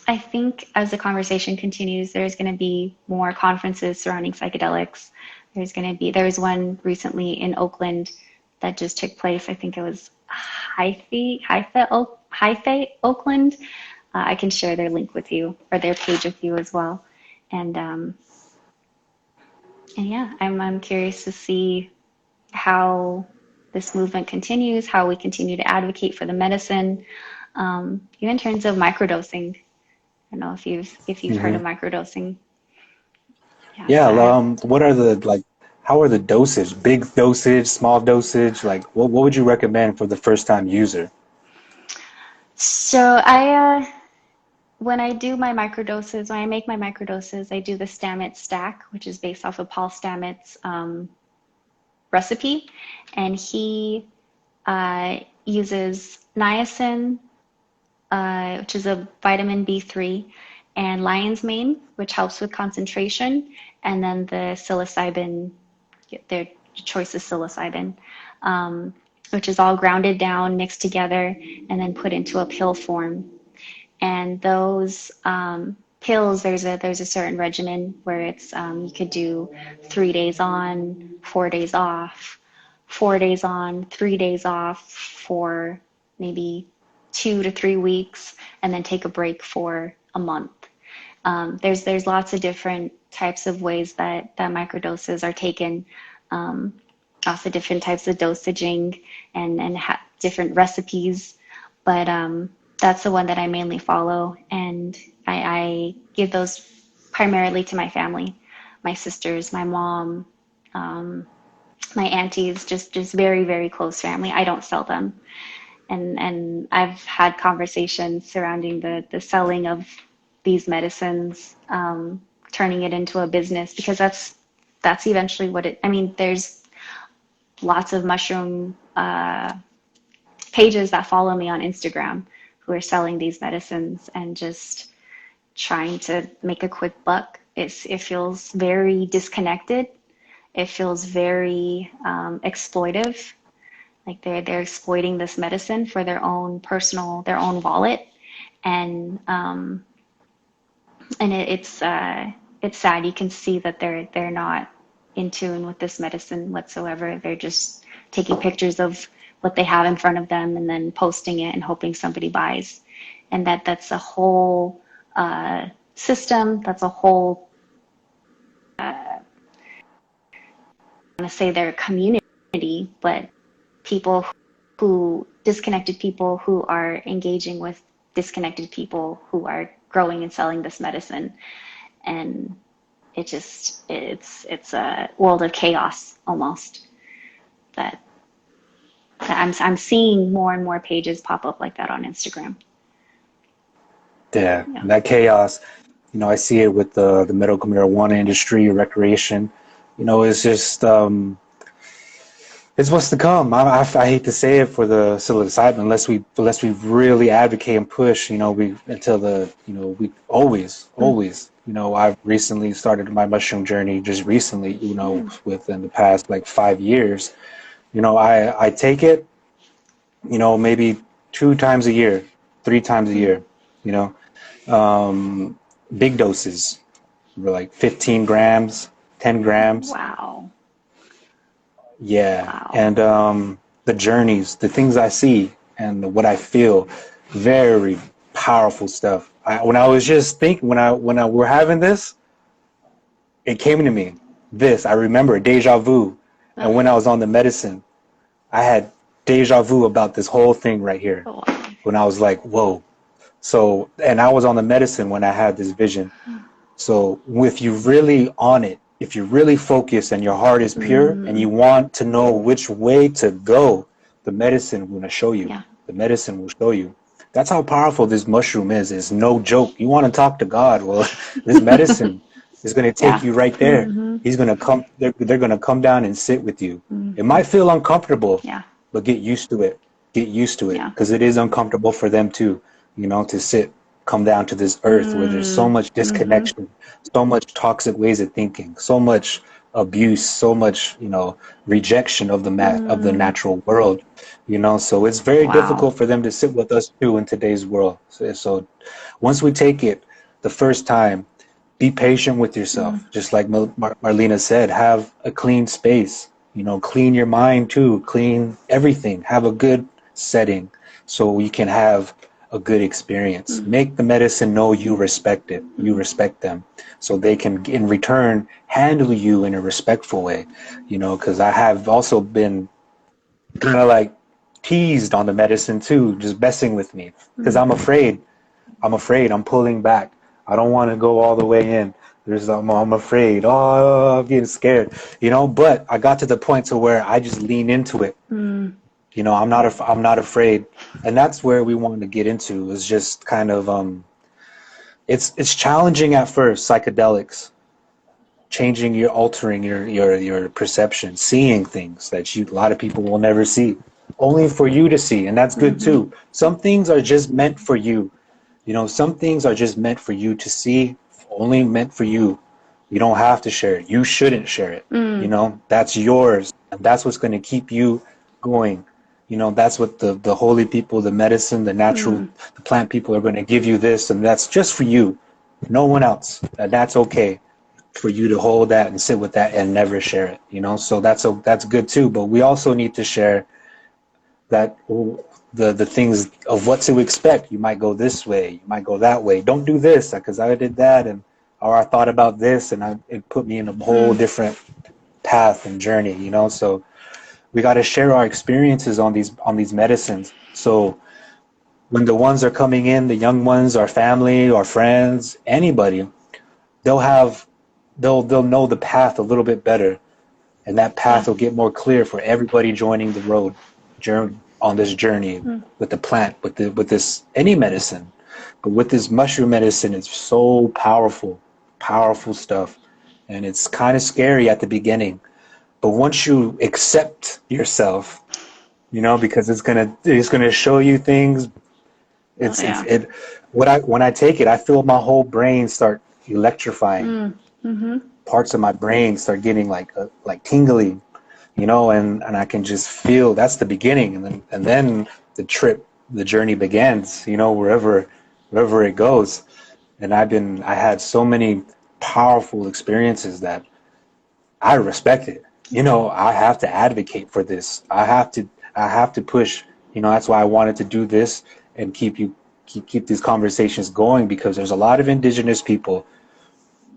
I think as the conversation continues, there's going to be more conferences surrounding psychedelics. There was one recently in Oakland that just took place. I think it was Hyphae, Oakland. I can share their link with you, or their page with you as well. And yeah, I'm curious to see how this movement continues, how we continue to advocate for the medicine, even in terms of microdosing. I don't know if you've heard of microdosing. Yeah, Yeah. so What are the, like? How are the dosage? Big dosage, small dosage? Like, what would you recommend for the first time user? I when I do my microdoses, when I make my microdoses, I do the Stamets stack, which is based off of Paul Stamets' recipe, and uses niacin, which is a vitamin B3, and lion's mane, which helps with concentration, and then the psilocybin, their choice is psilocybin, which is all grounded down, mixed together, and then put into a pill form. And those pills, there's a certain regimen where it's you could do 3 days on, 4 days off, 4 days on, 3 days off for maybe 2 to 3 weeks, and then take a break for a month. There's lots of different types of ways that microdoses are taken, lots of different types of dosaging and different recipes, but that's the one that I mainly follow, and I give those primarily to my family, my sisters, my mom, my aunties, just very, very close family. I don't sell them. And I've had conversations surrounding the selling of these medicines, turning it into a business, because that's eventually what it, I mean, there's lots of mushroom pages that follow me on Instagram who are selling these medicines and just trying to make a quick buck. It feels very disconnected. It feels very exploitive. Like they're exploiting this medicine for their own personal, their own wallet, and it's sad. You can see that they're not in tune with this medicine whatsoever. They're just taking pictures of what they have in front of them and then posting it and hoping somebody buys. And that's a whole system. That's a whole, I want to say they're a community, but disconnected people who are engaging with disconnected people who are growing and selling this medicine. And it's a world of chaos almost that I'm seeing more and more pages pop up like that on Instagram. Yeah, that chaos, I see it with the medical marijuana industry, recreation. It's just, it's what's to come. I hate to say it for the psilocybin, unless we really advocate and push, we always. I've recently started my mushroom journey just recently, within the past like 5 years. I take it, maybe 2 times a year, 3 times a year, big doses, like 15 grams, 10 grams. Wow. Yeah. Wow. And the journeys, the things I see and what I feel, very powerful stuff. When I was just thinking, when I were having this, it came to me. I remember deja vu. And when I was on the medicine, I had deja vu about this whole thing right here. Oh, wow. When I was like, whoa. So, and I was on the medicine when I had this vision. So if you're really on it, if you're really focused and your heart is pure and you want to know which way to go, the medicine will show you. Yeah. The medicine will show you. That's how powerful this mushroom is. It's no joke. You want to talk to God? Well, this medicine is going to take you right there. He's going to come. They're going to come down and sit with you. It might feel uncomfortable, but get used to it. Get used to it, because it is uncomfortable for them too. To come down to this earth where there's so much disconnection, so much toxic ways of thinking, so much abuse, so much, rejection of the natural world, so it's very difficult for them to sit with us too in today's world. So once we take it the first time, be patient with yourself. Just like Marlena said, have a clean space, clean your mind too, clean everything, have a good setting so you can have a good experience. Make the medicine know you respect it, you respect them, so they can in return handle you in a respectful way, because I have also been kind of like teased on the medicine too, just messing with me, because I'm afraid, I'm pulling back. I don't want to go all the way in. I'm afraid. Oh, I'm getting scared, but I got to the point to where I just lean into it. I'm not afraid, and that's where we want to get into. Is just kind of it's challenging at first. Psychedelics, altering your perception, seeing things that a lot of people will never see. only for you to see, and that's good too. Some things are just meant for you. You know, some things are just meant for you to see, only meant for you. You don't have to share it. You shouldn't share it. You know, that's yours. And that's what's going to keep you going. You know, that's what the holy people, the medicine, the natural, the plant people are going to give you this, and that's just for you. No one else. And that's okay for you to hold that and sit with that and never share it. You know, so that's good too. But we also need to share that the things of what to expect. You might go this way, you might go that way. Don't do this because I did that, and or I thought about this, and it put me in a whole different path and journey. You know, so we got to share our experiences on these medicines. So when the ones are coming in, the young ones, our family, our friends, anybody, they'll have they'll know the path a little bit better, and that path will get more clear for everybody joining the road on this journey with the plant, with this any medicine, but with this mushroom medicine, it's so powerful stuff, and it's kind of scary at the beginning, but once you accept yourself, you know, because it's gonna show you things. It when I take it, I feel my whole brain start electrifying. Parts of my brain start getting like tingling, you know, and I can just feel that's the beginning, and then the journey begins, you know, wherever it goes. And I had so many powerful experiences that I respect it. You know, I have to advocate for this. I have to push. You know, that's why I wanted to do this and keep these conversations going, because there's a lot of indigenous people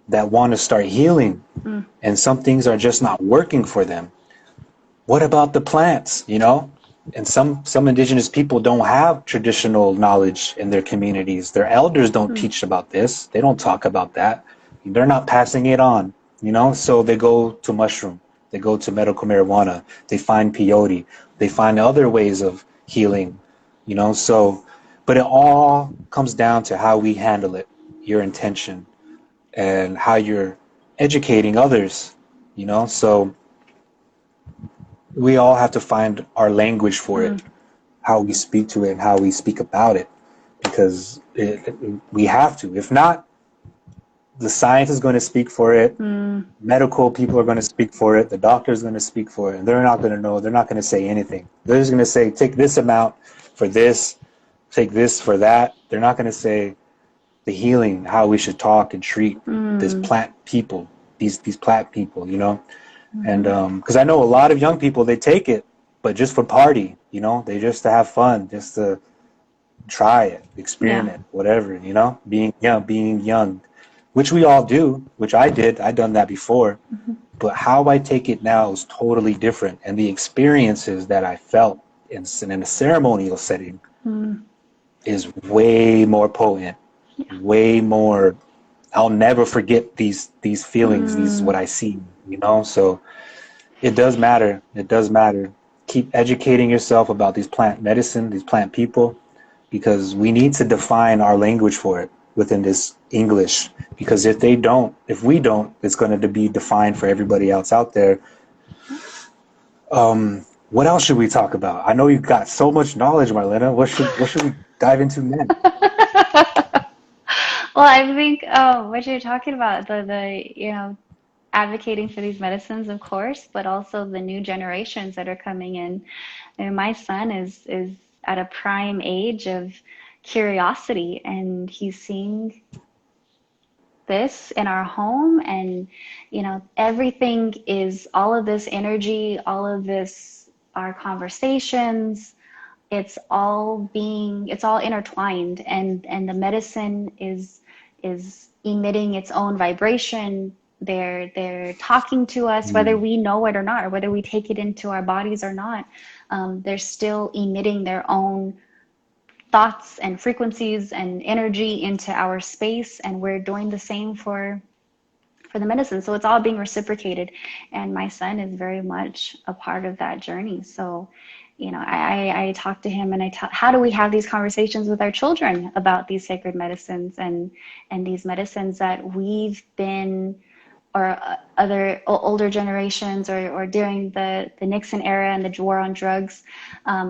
that want to start healing, and some things are just not working for them. What about the plants, you know? And some indigenous people don't have traditional knowledge in their communities. Their elders don't teach about this. They don't talk about that. They're not passing it on, you know? So they go to mushroom. They go to medical marijuana. They find peyote. They find other ways of healing, you know? So, but it all comes down to how we handle it, your intention, and how you're educating others, you know? So we all have to find our language for it, how we speak to it and how we speak about it, because we have to. If not, the science is going to speak for it. Medical people are going to speak for it. The doctor is going to speak for it. And they're not going to know. They're not going to say anything. They're just going to say, take this amount for this, take this for that. They're not going to say the healing, how we should talk and treat this plant people, these plant people, you know? And because I know a lot of young people, they take it, but just for party, you know, they just to have fun, just to try it, experiment, whatever, you know, being young, which we all do, which I did. I done that before, but how I take it now is totally different. And the experiences that I felt in a ceremonial setting is way more potent, way more. I'll never forget these feelings. These is what I see, you know. So it does matter. It does matter. Keep educating yourself about these plant medicine, these plant people, because we need to define our language for it within this English. Because if we don't, it's going to be defined for everybody else out there. What else should we talk about? I know you've got so much knowledge, Marlena. What should we dive into next? Well, I think what you're talking about, advocating for these medicines, of course, but also the new generations that are coming in. And my son is at a prime age of curiosity, and he's seeing this in our home, and everything is all of this energy, all of this, our conversations, it's all intertwined, and the medicine is emitting its own vibration. They're talking to us, whether we know it or not, or whether we take it into our bodies or not. They're still emitting their own thoughts and frequencies and energy into our space, and we're doing the same for the medicine. So it's all being reciprocated, and my son is very much a part of that journey. So I talk to him, and how do we have these conversations with our children about these sacred medicines and these medicines that we've been other older generations, or during the Nixon era and the war on drugs,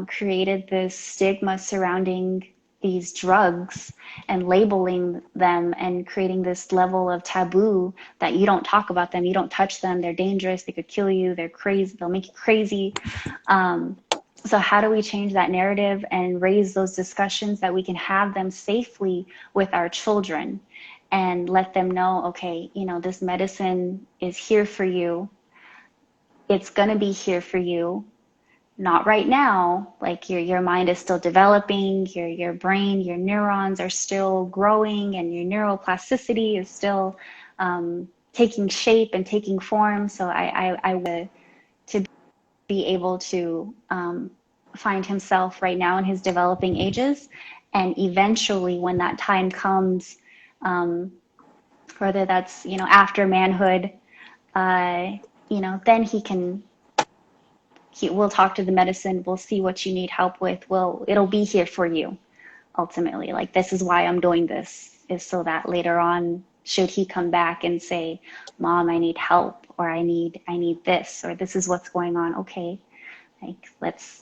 created this stigma surrounding these drugs and labeling them and creating this level of taboo that you don't talk about them, you don't touch them, they're dangerous, they could kill you, they're crazy, they'll make you crazy. So how do we change that narrative and raise those discussions that we can have them safely with our children and let them know, okay, you know, this medicine is here for you. It's going to be here for you. Not right now. Like your mind is still developing, your brain, your neurons are still growing, and your neuroplasticity is still taking shape and taking form. So I would to be able to find himself right now in his developing ages, and eventually when that time comes, whether that's, you know, after manhood, you know, then we'll talk to the medicine, we'll see what you need help with, it'll be here for you ultimately. Like, this is why I'm doing this, is so that later on, should he come back and say, Mom, I need help, or I need this, or this is what's going on, okay, like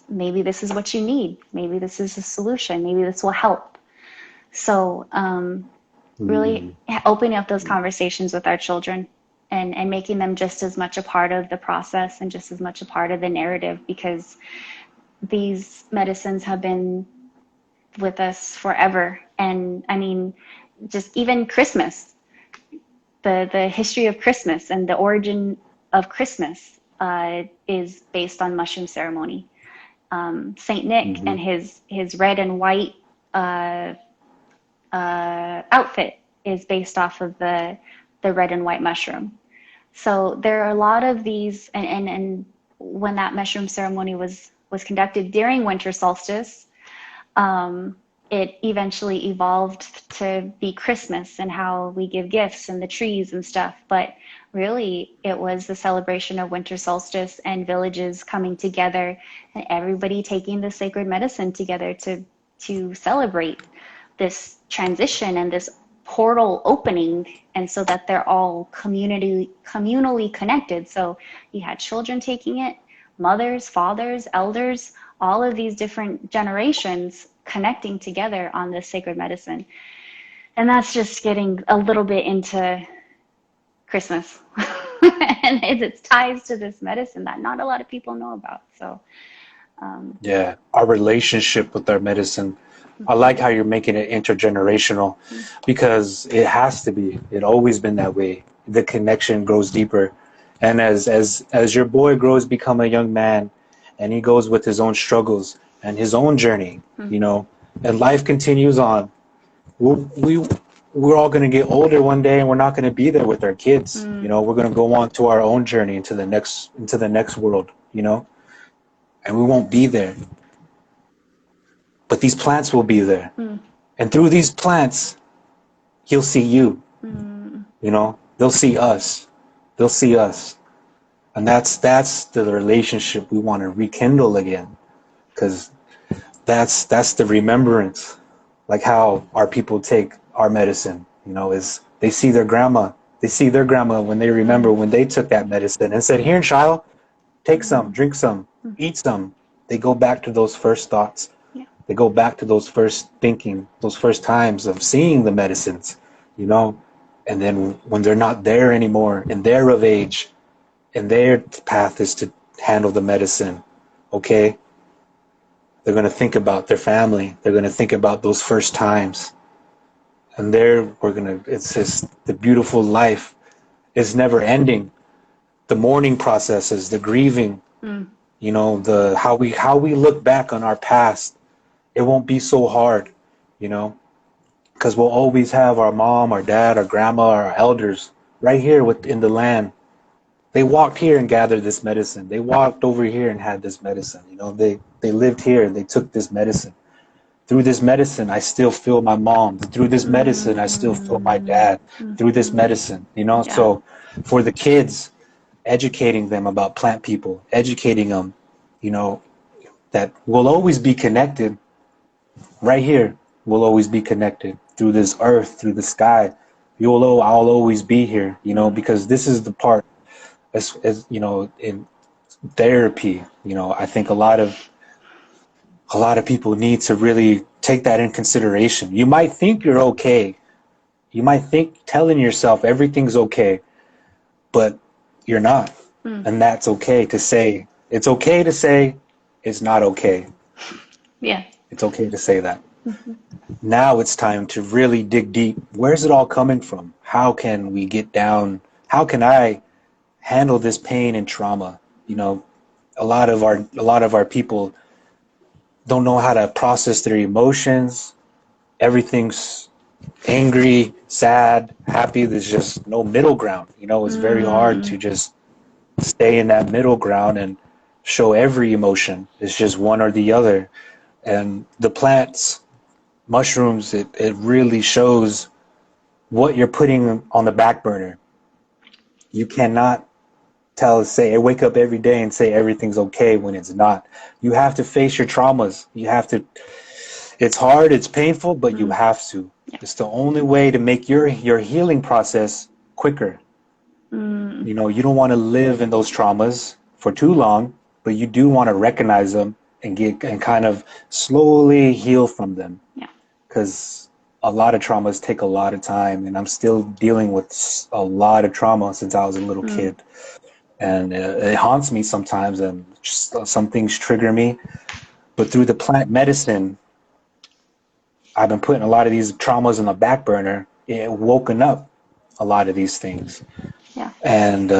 maybe this is what you need, maybe this is a solution, maybe this will help. So really opening up those conversations with our children, and making them just as much a part of the process and just as much a part of the narrative, because these medicines have been with us forever. And I mean, just even Christmas, the history of Christmas and the origin of Christmas is based on mushroom ceremony. Saint Nick and his red and white outfit is based off of the red and white mushroom. So there are a lot of these, and when that mushroom ceremony was conducted during winter solstice, it eventually evolved to be Christmas and how we give gifts and the trees and stuff. But really, it was the celebration of winter solstice and villages coming together and everybody taking the sacred medicine together to celebrate this transition and this portal opening, and so that they're all communally connected. So you had children taking it, mothers, fathers, elders, all of these different generations connecting together on this sacred medicine. And that's just getting a little bit into Christmas. And it's ties to this medicine that not a lot of people know about. So yeah, our relationship with our medicine. I like how you're making it intergenerational, because it has to be. It always been that way. The connection grows deeper, and as your boy grows, become a young man, and he goes with his own struggles and his own journey, you know, and life continues on. We're all going to get older one day, and we're not going to be there with our kids. You know, we're going to go on to our own journey into the next world, you know, and we won't be there. But these plants will be there. And through these plants, he'll see you. You know, they'll see us. They'll see us. And that's the relationship we want to rekindle again. Because that's the remembrance. Like how our people take our medicine, you know, is they see their grandma. They see their grandma when they remember when they took that medicine and said, here, child, take some, drink some, eat some. They go back to those first thoughts. They go back to those first thinking, those first times of seeing the medicines, you know, and then when they're not there anymore and they're of age and their path is to handle the medicine, okay, they're going to think about their family. They're going to think about those first times. And it's just the beautiful life is never ending. The mourning processes, the grieving, you know, how we look back on our past. It won't be so hard, you know, because we'll always have our mom, our dad, our grandma, our elders right here in the land. They walked here and gathered this medicine. They walked over here and had this medicine. You know, they lived here and they took this medicine. Through this medicine, I still feel my mom. Through this medicine, I still feel my dad. Through this medicine, you know. Yeah. So for the kids, educating them about plant people, educating them, you know, that we'll always be connected. Right here, we'll always be connected through this earth, through the sky. I'll always be here, you know, because this is the part, as you know, in therapy, you know, I think a lot of people need to really take that in consideration. You might think you're okay. You might think telling yourself everything's okay, but you're not. And that's okay to say. It's okay to say it's not okay. Yeah. It's okay to say that. Now it's time to really dig deep. Where's it all coming from? How can we get down? How can I handle this pain and trauma? You know, a lot of our people don't know how to process their emotions. Everything's angry, sad, happy. There's just no middle ground. You know, it's very hard to just stay in that middle ground and show every emotion. It's just one or the other. And the plants, mushrooms, it really shows what you're putting on the back burner. You cannot wake up every day and say everything's okay when it's not. You have to face your traumas. You have to, it's hard, it's painful, but you have to. Yeah. It's the only way to make your healing process quicker. You know, you don't want to live in those traumas for too long, but you do want to recognize them and kind of slowly heal from them. Yeah. Because a lot of traumas take a lot of time, and I'm still dealing with a lot of trauma since I was a little kid. And it haunts me sometimes, and just some things trigger me. But through the plant medicine, I've been putting a lot of these traumas on the back burner. It woken up a lot of these things. Yeah. And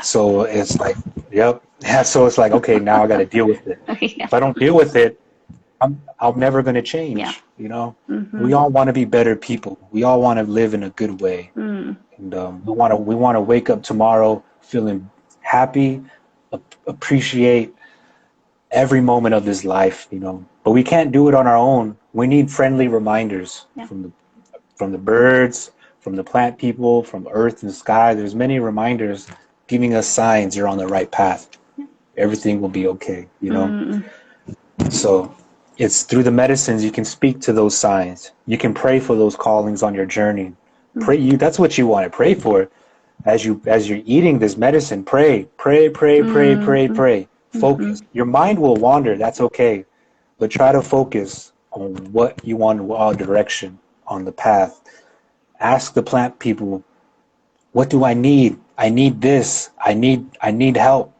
so it's like, yep. Yeah, so it's like, okay, now I got to deal with it. Yeah. If I don't deal with it, I'm never going to change. Yeah. You know, we all want to be better people. We all want to live in a good way. And we want to wake up tomorrow feeling happy, appreciate every moment of this life, you know. But we can't do it on our own. We need friendly reminders from the birds, from the plant people, from earth and sky. There's many reminders giving us signs you're on the right path. Everything will be okay, you know. So it's through the medicines you can speak to those signs. You can pray for those callings on your journey. That's what you want to pray for. As you're eating this medicine, pray. Focus. Your mind will wander, that's okay. But try to focus on what you want, what direction on the path. Ask the plant people, what do I need? I need this. I need help.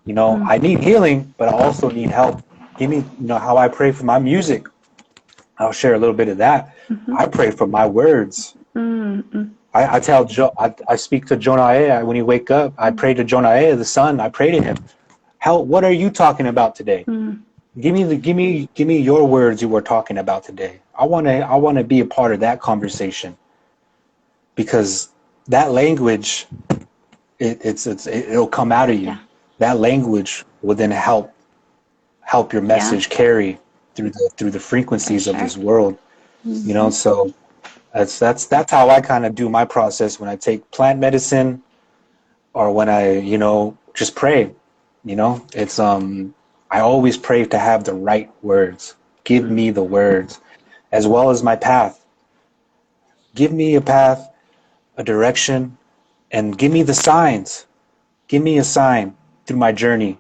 You know, I need healing, but I also need help. Give me, you know, how I pray for my music. I'll share a little bit of that. I pray for my words. I tell Joe, I speak to Jonah when he wake up. I pray to Jonah, the sun. I pray to him. What are you talking about today? Give me your words you were talking about today. I want to be a part of that conversation, because that language, it'll come out of you. Yeah. That language will then help your message carry through the frequencies of this world. You know, so that's how I kind of do my process when I take plant medicine, or when I, you know, just pray. You know, it's I always pray to have the right words. Give me the words, as well as my path. Give me a path, a direction, and give me the signs. Give me a sign through my journey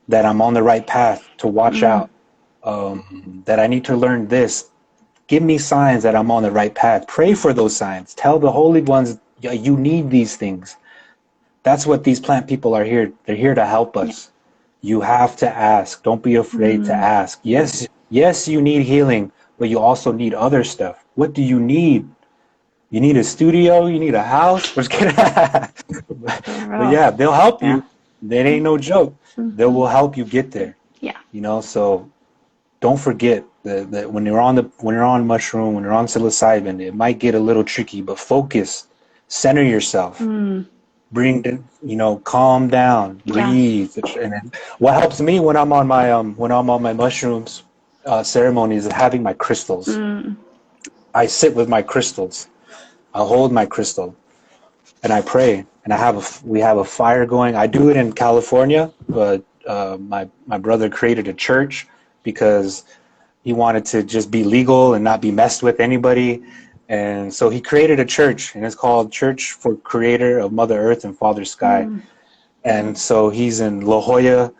that I'm on the right path, to watch out, that I need to learn this. Give me signs that I'm on the right path. Pray for those signs. Tell the holy ones, you need these things. That's what these plant people are here. They're here to help us. You have to ask. Don't be afraid to ask. Yes, you need healing, but you also need other stuff. What do you need? You need a studio? You need a house? But yeah, they'll help you. That ain't no joke. They will help you get there. Yeah. You know, so don't forget that when you're on mushroom, when you're on psilocybin, it might get a little tricky, but focus, center yourself. Calm down, breathe. And then what helps me when I'm on my mushrooms ceremonies is having my crystals. I sit with my crystals. I hold my crystal and I pray, and we have a fire going. I do it in California, but my brother created a church because he wanted to just be legal and not be messed with anybody. And so he created a church, and it's called Church for Creator of Mother Earth and Father Sky. Mm. And so he's in La Jolla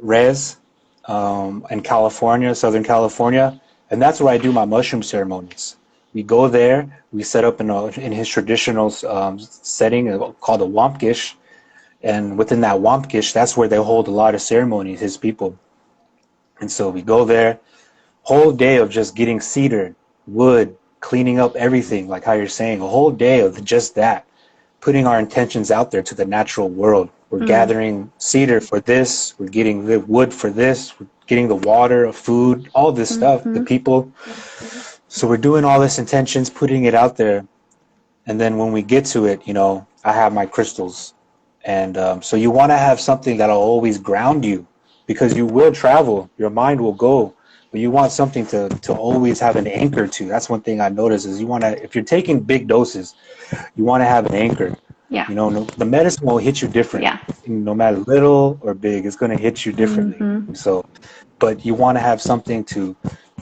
Res, in California, Southern California, and that's where I do my mushroom ceremonies. We go there, we set up in his traditional setting called a Wampkish, and within that Wampkish, that's where they hold a lot of ceremonies, his people. And so we go there, whole day of just getting cedar, wood, cleaning up everything, like how you're saying, a whole day of just that, putting our intentions out there to the natural world. We're Mm. gathering cedar for this, we're getting the wood for this, we're getting the water, food, all this stuff, the Mm-hmm. people. So we're doing all this intentions, putting it out there. And then when we get to it, I have my crystals. And so you want to have something that'll always ground you, because you will travel, your mind will go, but you want something to always have an anchor to. That's one thing I noticed is you want to, if you're taking big doses, you want to have an anchor. Yeah. The medicine will hit you different. Yeah. No matter little or big, it's going to hit you differently. Mm-hmm. So, but you want to have something to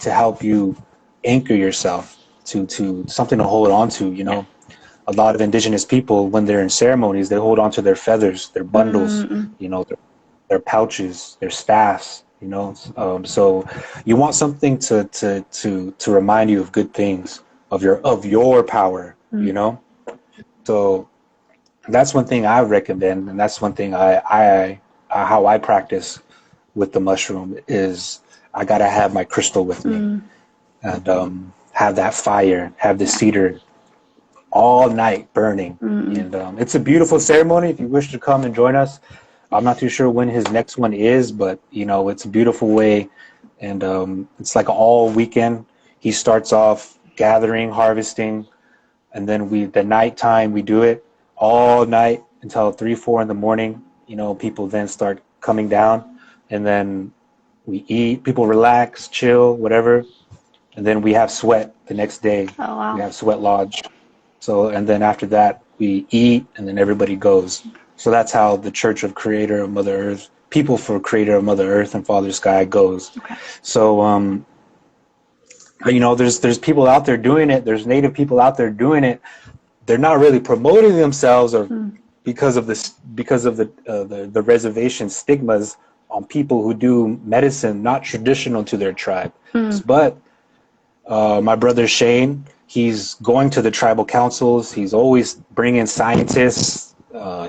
help you anchor yourself to something to hold on to. Yeah. A lot of indigenous people, when they're in ceremonies, they hold on to their feathers, their bundles, Mm-hmm. their pouches, their staffs. So you want something to remind you of good things, of your power. So that's one thing I recommend, and that's one thing I how I practice with the mushroom is I gotta have my crystal with me, Mm. and have that fire, have the cedar all night burning. Mm. And it's a beautiful ceremony. If you wish to come and join us, I'm not too sure when his next one is, but it's a beautiful way, and it's like all weekend. He starts off gathering, harvesting, and then the nighttime we do it all night until 3, 4 in the morning. People then start coming down, and then we eat. People relax, chill, whatever, and then we have sweat the next day. Oh, We wow. have sweat lodge. So, and then after that we eat, and then everybody goes. So that's how the Church of Creator of Mother Earth, people for Creator of Mother Earth and Father Sky goes. Okay. So there's people out there doing it. There's Native people out there doing it. They're not really promoting themselves, or Mm. because of the reservation stigmas on people who do medicine not traditional to their tribe. Mm. But my brother Shane, he's going to the tribal councils. He's always bringing scientists.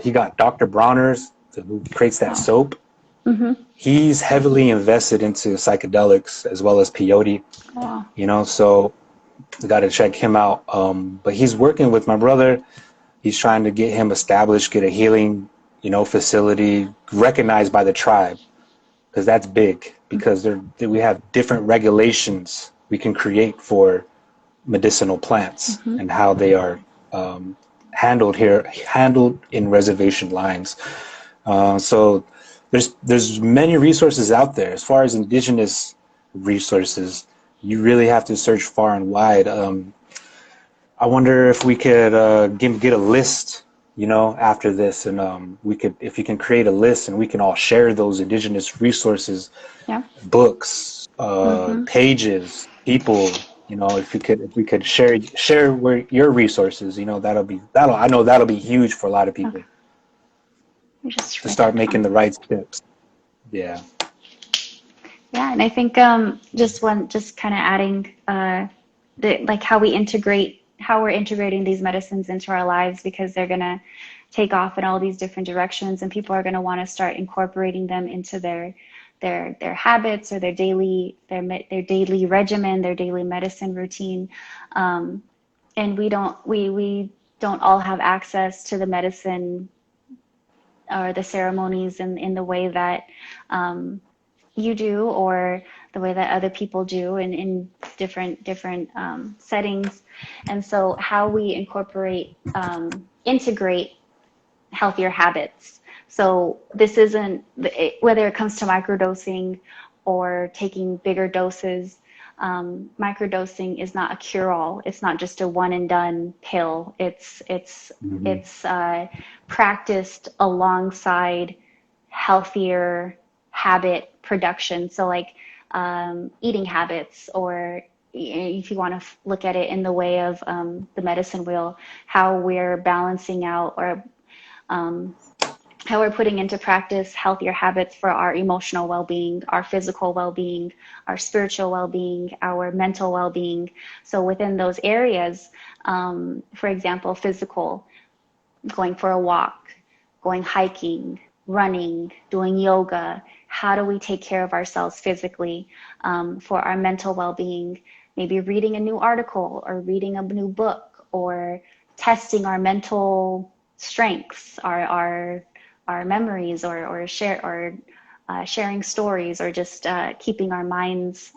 He got Dr. Bronner's, who creates that Wow. soap. Mm-hmm. He's heavily invested into psychedelics as well as peyote. Wow. So we got to check him out. But he's working with my brother. He's trying to get him established, get a healing, facility recognized by the tribe, because that's big. Because we have different regulations we can create for medicinal plants Mm-hmm. and how they are handled in reservation lines. So there's many resources out there. As far as indigenous resources, you really have to search far and wide. I wonder if we could get a list, after this, and if you can create a list, and we can all share those indigenous resources, Yeah. books, Mm-hmm. pages, people. If we could share where your resources, that'll be huge for a lot of people Okay. Let me just to write start that making down. the right steps. Yeah. Yeah, and I think just kind of adding like how we're integrating these medicines into our lives, because they're gonna take off in all these different directions, and people are gonna want to start incorporating them into their habits, or their daily regimen, their daily medicine routine. And we don't all have access to the medicine or the ceremonies in the way that you do, or the way that other people do in different settings. And so how we integrate healthier habits. So this isn't, whether it comes to microdosing or taking bigger doses, microdosing is not a cure-all. It's not just a one and done pill. Hmm. It's practiced alongside healthier habit production. So like eating habits, or if you want to look at it in the way of the medicine wheel, how we're balancing out, or how we're putting into practice healthier habits for our emotional well-being, our physical well-being, our spiritual well-being, our mental well-being. So within those areas, for example, physical, going for a walk, going hiking, running, doing yoga. How do we take care of ourselves physically? For our mental well-being, maybe reading a new article or reading a new book, or testing our mental strengths, our memories, or sharing stories, or just keeping our minds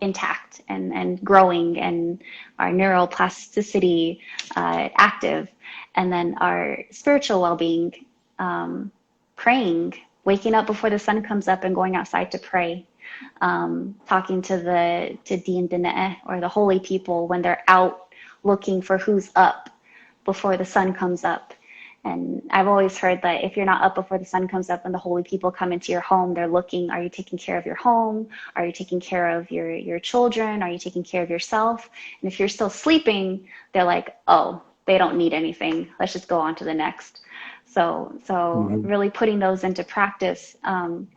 intact and growing, and our neuroplasticity active. And then our spiritual well-being, praying, waking up before the sun comes up and going outside to pray, talking to the indigenous, or the holy people, when they're out looking for who's up before the sun comes up. And I've always heard that if you're not up before the sun comes up and the holy people come into your home, they're looking, are you taking care of your home? Are you taking care of your children? Are you taking care of yourself? And if you're still sleeping, they're like, oh, they don't need anything. Let's just go on to the next. So really putting those into practice. And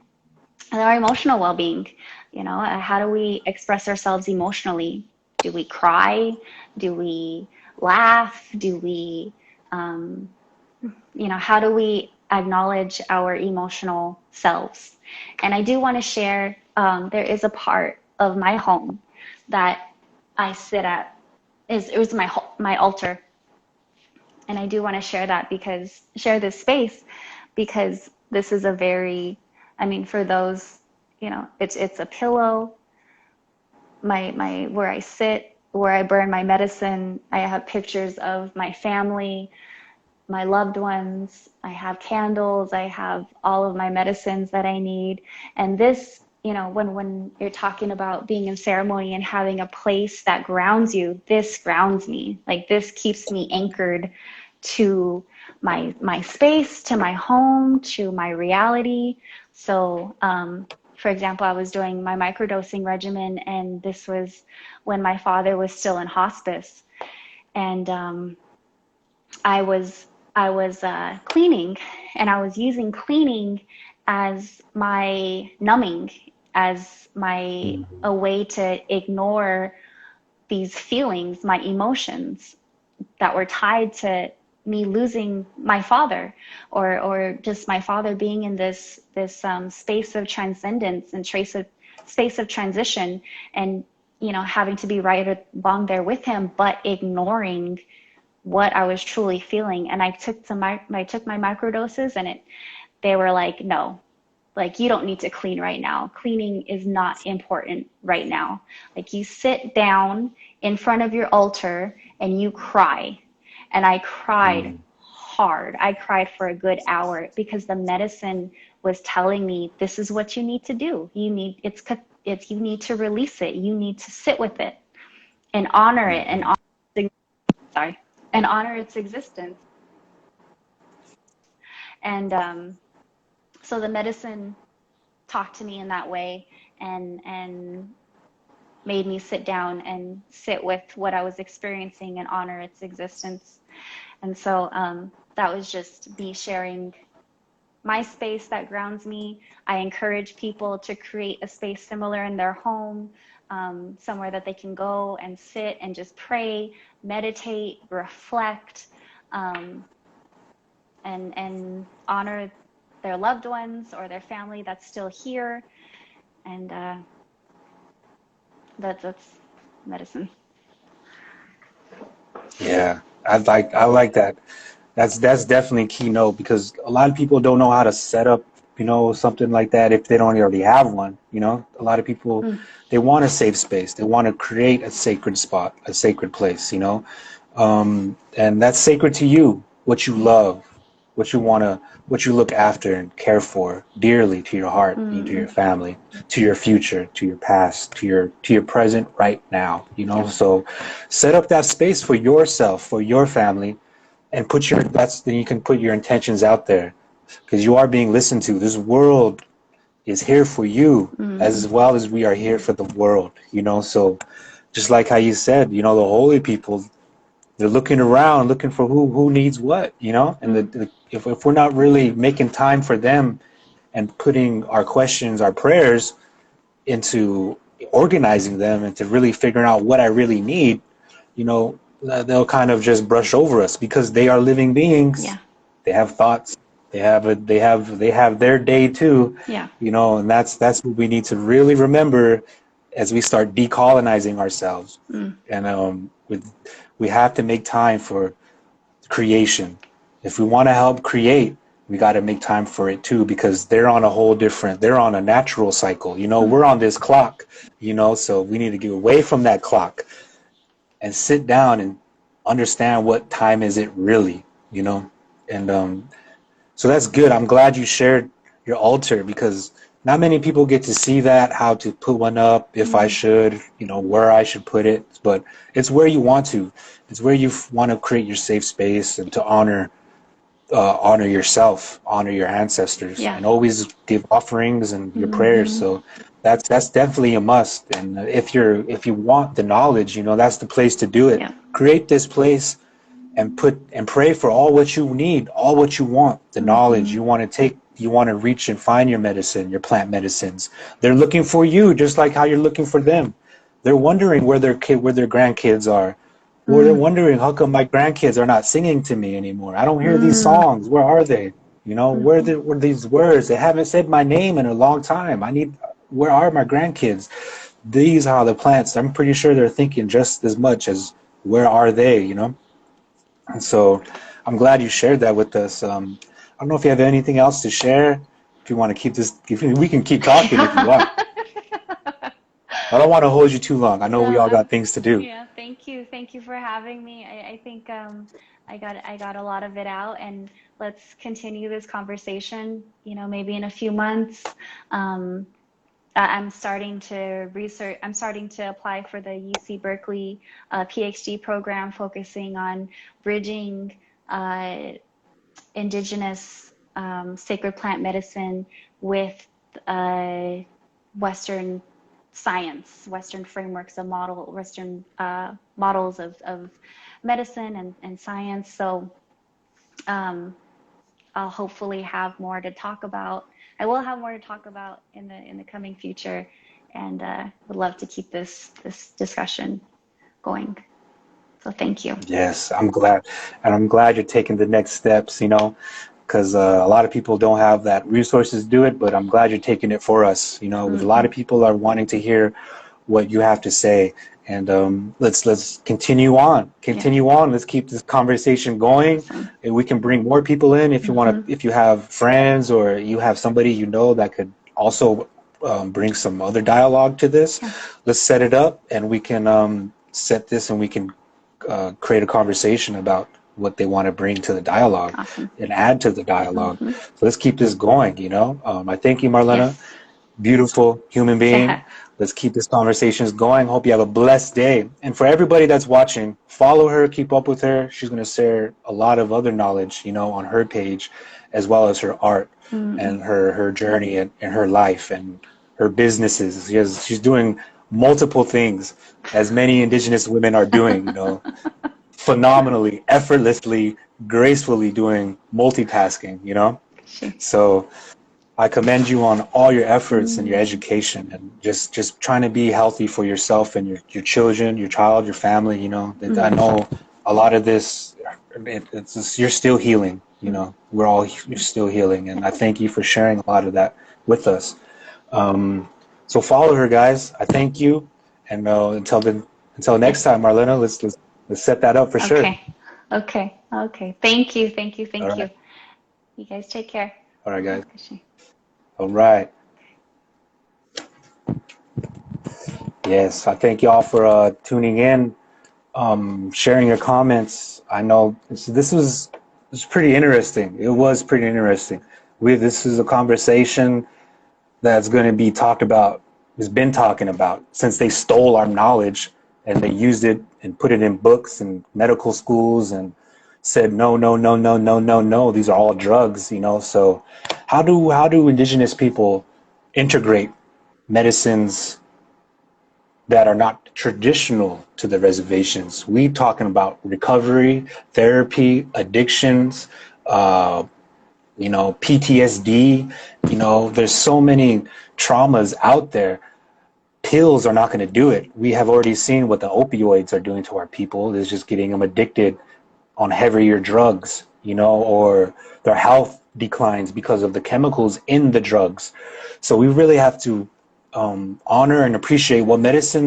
our emotional well-being, how do we express ourselves emotionally? Do we cry? Do we laugh? Do we, how do we acknowledge our emotional selves? And I do want to share, there is a part of my home that I sit at, it was my altar. And I do want to share this space, because this is a very, for those, it's a pillow, where I sit, where I burn my medicine. I have pictures of my family, my loved ones. I have candles. I have all of my medicines that I need. And this, when you're talking about being in ceremony and having a place that grounds you, this grounds me. Like, this keeps me anchored to my space, to my home, to my reality. So, for example, I was doing my microdosing regimen, and this was when my father was still in hospice. And I was cleaning, and I was using cleaning as my numbing, as a way to ignore these feelings, my emotions that were tied to me losing my father, or just my father being in this space of transcendence and space of transition, and having to be right along there with him, but ignoring what I was truly feeling. And I took my microdoses, and they were like, no, like, you don't need to clean right now. Cleaning is not important right now. Like, you sit down in front of your altar and you cry. And I cried hard. I cried for a good hour, because the medicine was telling me, this is what you need to do. You need to release it. You need to sit with it and honor it, and honor its existence. And so the medicine talked to me in that way, and made me sit down and sit with what I was experiencing and honor its existence. And so that was just me sharing my space that grounds me. I encourage people to create a space similar in their home, somewhere that they can go and sit and just pray, meditate, reflect, and honor their loved ones or their family that's still here. And that's medicine. Yeah, I like that. That's definitely a keynote, because a lot of people don't know how to set up, something like that if they don't already have one. A lot of people, they want a safe space. They want to create a sacred spot, a sacred place, and that's sacred to you, what you love, what you look after and care for dearly, to your heart, to your family, to your future, to your past, to your present right now, So set up that space for yourself, for your family, and then you can put your intentions out there, because you are being listened to. This world is here for you as well as we are here for the world, you know. So just like how you said, you know, the holy people, they're looking around, looking for who needs what, you know. And if we're not really making time for them and putting our questions, our prayers into organizing them, into really figuring out what I really need, you know, they'll kind of just brush over us because they are living beings. Yeah. They have thoughts. They have their day too. Yeah. You know, and that's what we need to really remember as we start decolonizing ourselves. And we have to make time for creation. If we want to help create, we got to make time for it too, because they're on a whole different, they're on a natural cycle. You know, we're on this clock, you know, so we need to get away from that clock and sit down and understand what time is it really, you know. And so that's good. I'm glad you shared your altar, because not many people get to see that, how to put one up, if I should, you know, where I should put it. But it's where you want to. It's where you want to create your safe space and to honor yourself, honor your ancestors, and always give offerings and your prayers. So that's definitely a must. And if you want the knowledge, you know, that's the place to do it. Yeah. Create this place and pray for all what you need, all what you want, the knowledge you want to take. You want to reach and find your medicine, your plant medicines. They're looking for you, just like how you're looking for them. They're wondering where their grandkids are. Or they're wondering, how come my grandkids are not singing to me anymore? I don't hear these songs. Where are they? You know, where are these words? They haven't said my name in a long time. Where are my grandkids? These are the plants. I'm pretty sure they're thinking just as much as where are they, you know? And so I'm glad you shared that with us. I don't know if you have anything else to share. If you want to keep this, we can keep talking if you want. I don't want to hold you too long. I know we all got things to do. Yeah, thank you. Thank you for having me. I think I got a lot of it out, and let's continue this conversation, you know, maybe in a few months. I'm starting to research, I'm starting to apply for the UC Berkeley PhD program, focusing on bridging indigenous sacred plant medicine with Western science, Western frameworks of Western models of medicine and science. So I'll hopefully have more to talk about. I will have more to talk about in the coming future, and would love to keep this discussion going. So thank you. Yes, I'm glad. And I'm glad you're taking the next steps, you know, because a lot of people don't have that resources to do it, but I'm glad you're taking it for us. You know, a lot of people are wanting to hear what you have to say. And let's continue on. Let's keep this conversation going. Awesome. And we can bring more people in if you want to, if you have friends or you have somebody you know that could also bring some other dialogue to this. Let's set it up, and we can set this, and we can create a conversation about what they want to bring to the dialogue and add to the dialogue. So let's keep this going, you know. I thank you, Marlena. Yes. Beautiful human being. Let's keep this conversation going. Hope you have a blessed day. And for everybody that's watching, follow her, keep up with her. She's going to share a lot of other knowledge, you know, on her page, as well as her art and her journey and her life and her businesses. She's doing multiple things, as many Indigenous women are doing, you know, phenomenally, effortlessly, gracefully doing multitasking, you know. So I commend you on all your efforts and your education, and just trying to be healthy for yourself and your children, your child, your family, you know. I know a lot of this, it's just, you're still healing, you know. You're still healing, and I thank you for sharing a lot of that with us. So follow her, guys. I thank you, and until next time, Marlena, let's set that up for sure. Okay. Thank you. All right. You guys take care. All right, guys. All right. Yes, I thank y'all for tuning in, sharing your comments. I know this was pretty interesting. It was pretty interesting. This is a conversation that's going to be talked about, has been talking about since they stole our knowledge and they used it and put it in books and medical schools and said no, these are all drugs, you know. So how do Indigenous people integrate medicines that are not traditional to the reservations. We talking about recovery, therapy, addictions, PTSD. There's so many traumas out there. Pills are not going to do it. We have already seen what the opioids are doing to our people. It's just getting them addicted on heavier drugs, or their health declines because of the chemicals in the drugs. So we really have to honor and appreciate what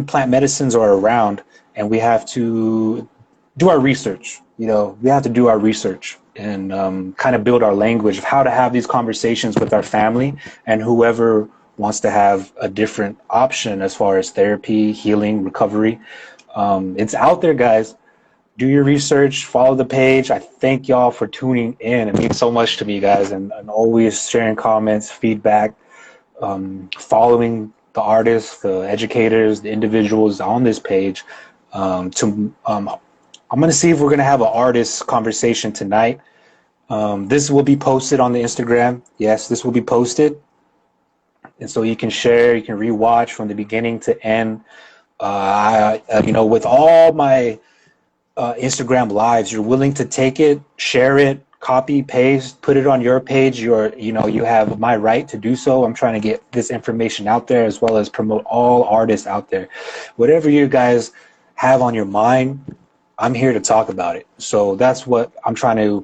plant medicines are around, and we have to do our research. We have to do our research and kind of build our language of how to have these conversations with our family and whoever wants to have a different option as far as therapy, healing, recovery. It's out there, guys. Do your research, follow the page. I thank y'all for tuning in. It means so much to me, guys, and always sharing comments, feedback, following the artists, the educators, the individuals on this page. I'm going to see if we're going to have an artist conversation tonight. This will be posted on the Instagram. Yes, this will be posted. And so you can share, you can rewatch from the beginning to end. With all my Instagram lives, you're willing to take it, share it, copy, paste, put it on your page. You have my right to do so. I'm trying to get this information out there as well as promote all artists out there. Whatever you guys have on your mind, I'm here to talk about it. So that's what I'm trying to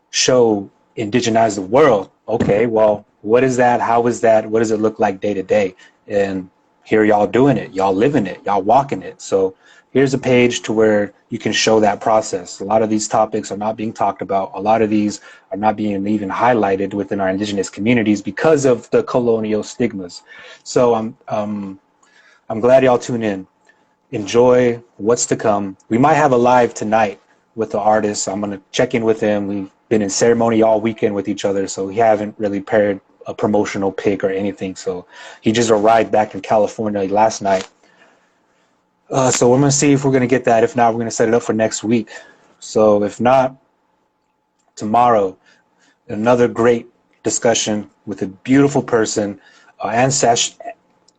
show, indigenize the world. Okay, well, what is that? How is that? What does it look like day to day? And here y'all doing it, y'all living it, y'all walking it. So here's a page to where you can show that process. A lot of these topics are not being talked about. A lot of these are not being even highlighted within our indigenous communities because of the colonial stigmas. So I'm glad y'all tune in. Enjoy what's to come. We might have a live tonight with the artist. I'm going to check in with him. We've been in ceremony all weekend with each other, so we haven't really paired a promotional pic or anything. So he just arrived back in California last night. So we're going to see if we're going to get that. If not, we're going to set it up for next week. So if not, tomorrow, another great discussion with a beautiful person.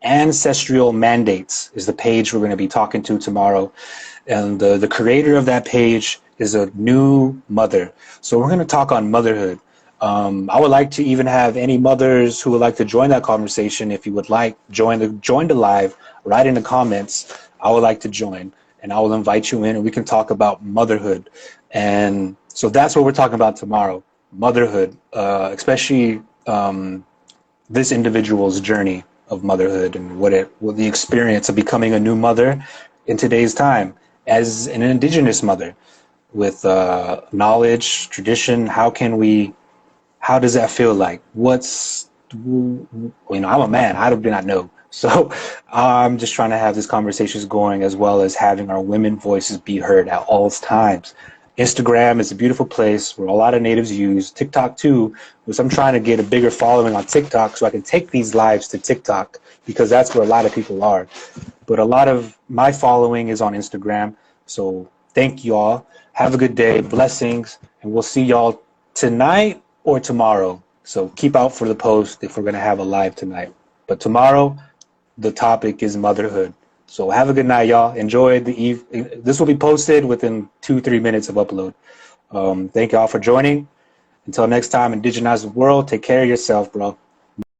Ancestral Mandates is the page we're going to be talking to tomorrow. And the creator of that page is a new mother. So we're going to talk on motherhood. I would like to even have any mothers who would like to join that conversation. If you would like, join the live, write in the comments. I would like to join, and I will invite you in, and we can talk about motherhood. And so that's what we're talking about tomorrow, motherhood, especially this individual's journey of motherhood and what the experience of becoming a new mother in today's time as an indigenous mother with knowledge, tradition. How does that feel like? I'm a man, I do not know. So I'm just trying to have these conversations going, as well as having our women voices be heard at all times. Instagram is a beautiful place where a lot of natives use. TikTok too, because I'm trying to get a bigger following on TikTok so I can take these lives to TikTok, because that's where a lot of people are. But a lot of my following is on Instagram. So thank you all. Have a good day. Blessings. And we'll see y'all tonight or tomorrow. So keep out for the post if we're going to have a live tonight. But tomorrow, the topic is motherhood. So have a good night, y'all. Enjoy the eve. This will be posted within 2-3 minutes of upload. Thank y'all for joining. Until next time, indigenize the world. Take care of yourself, bro.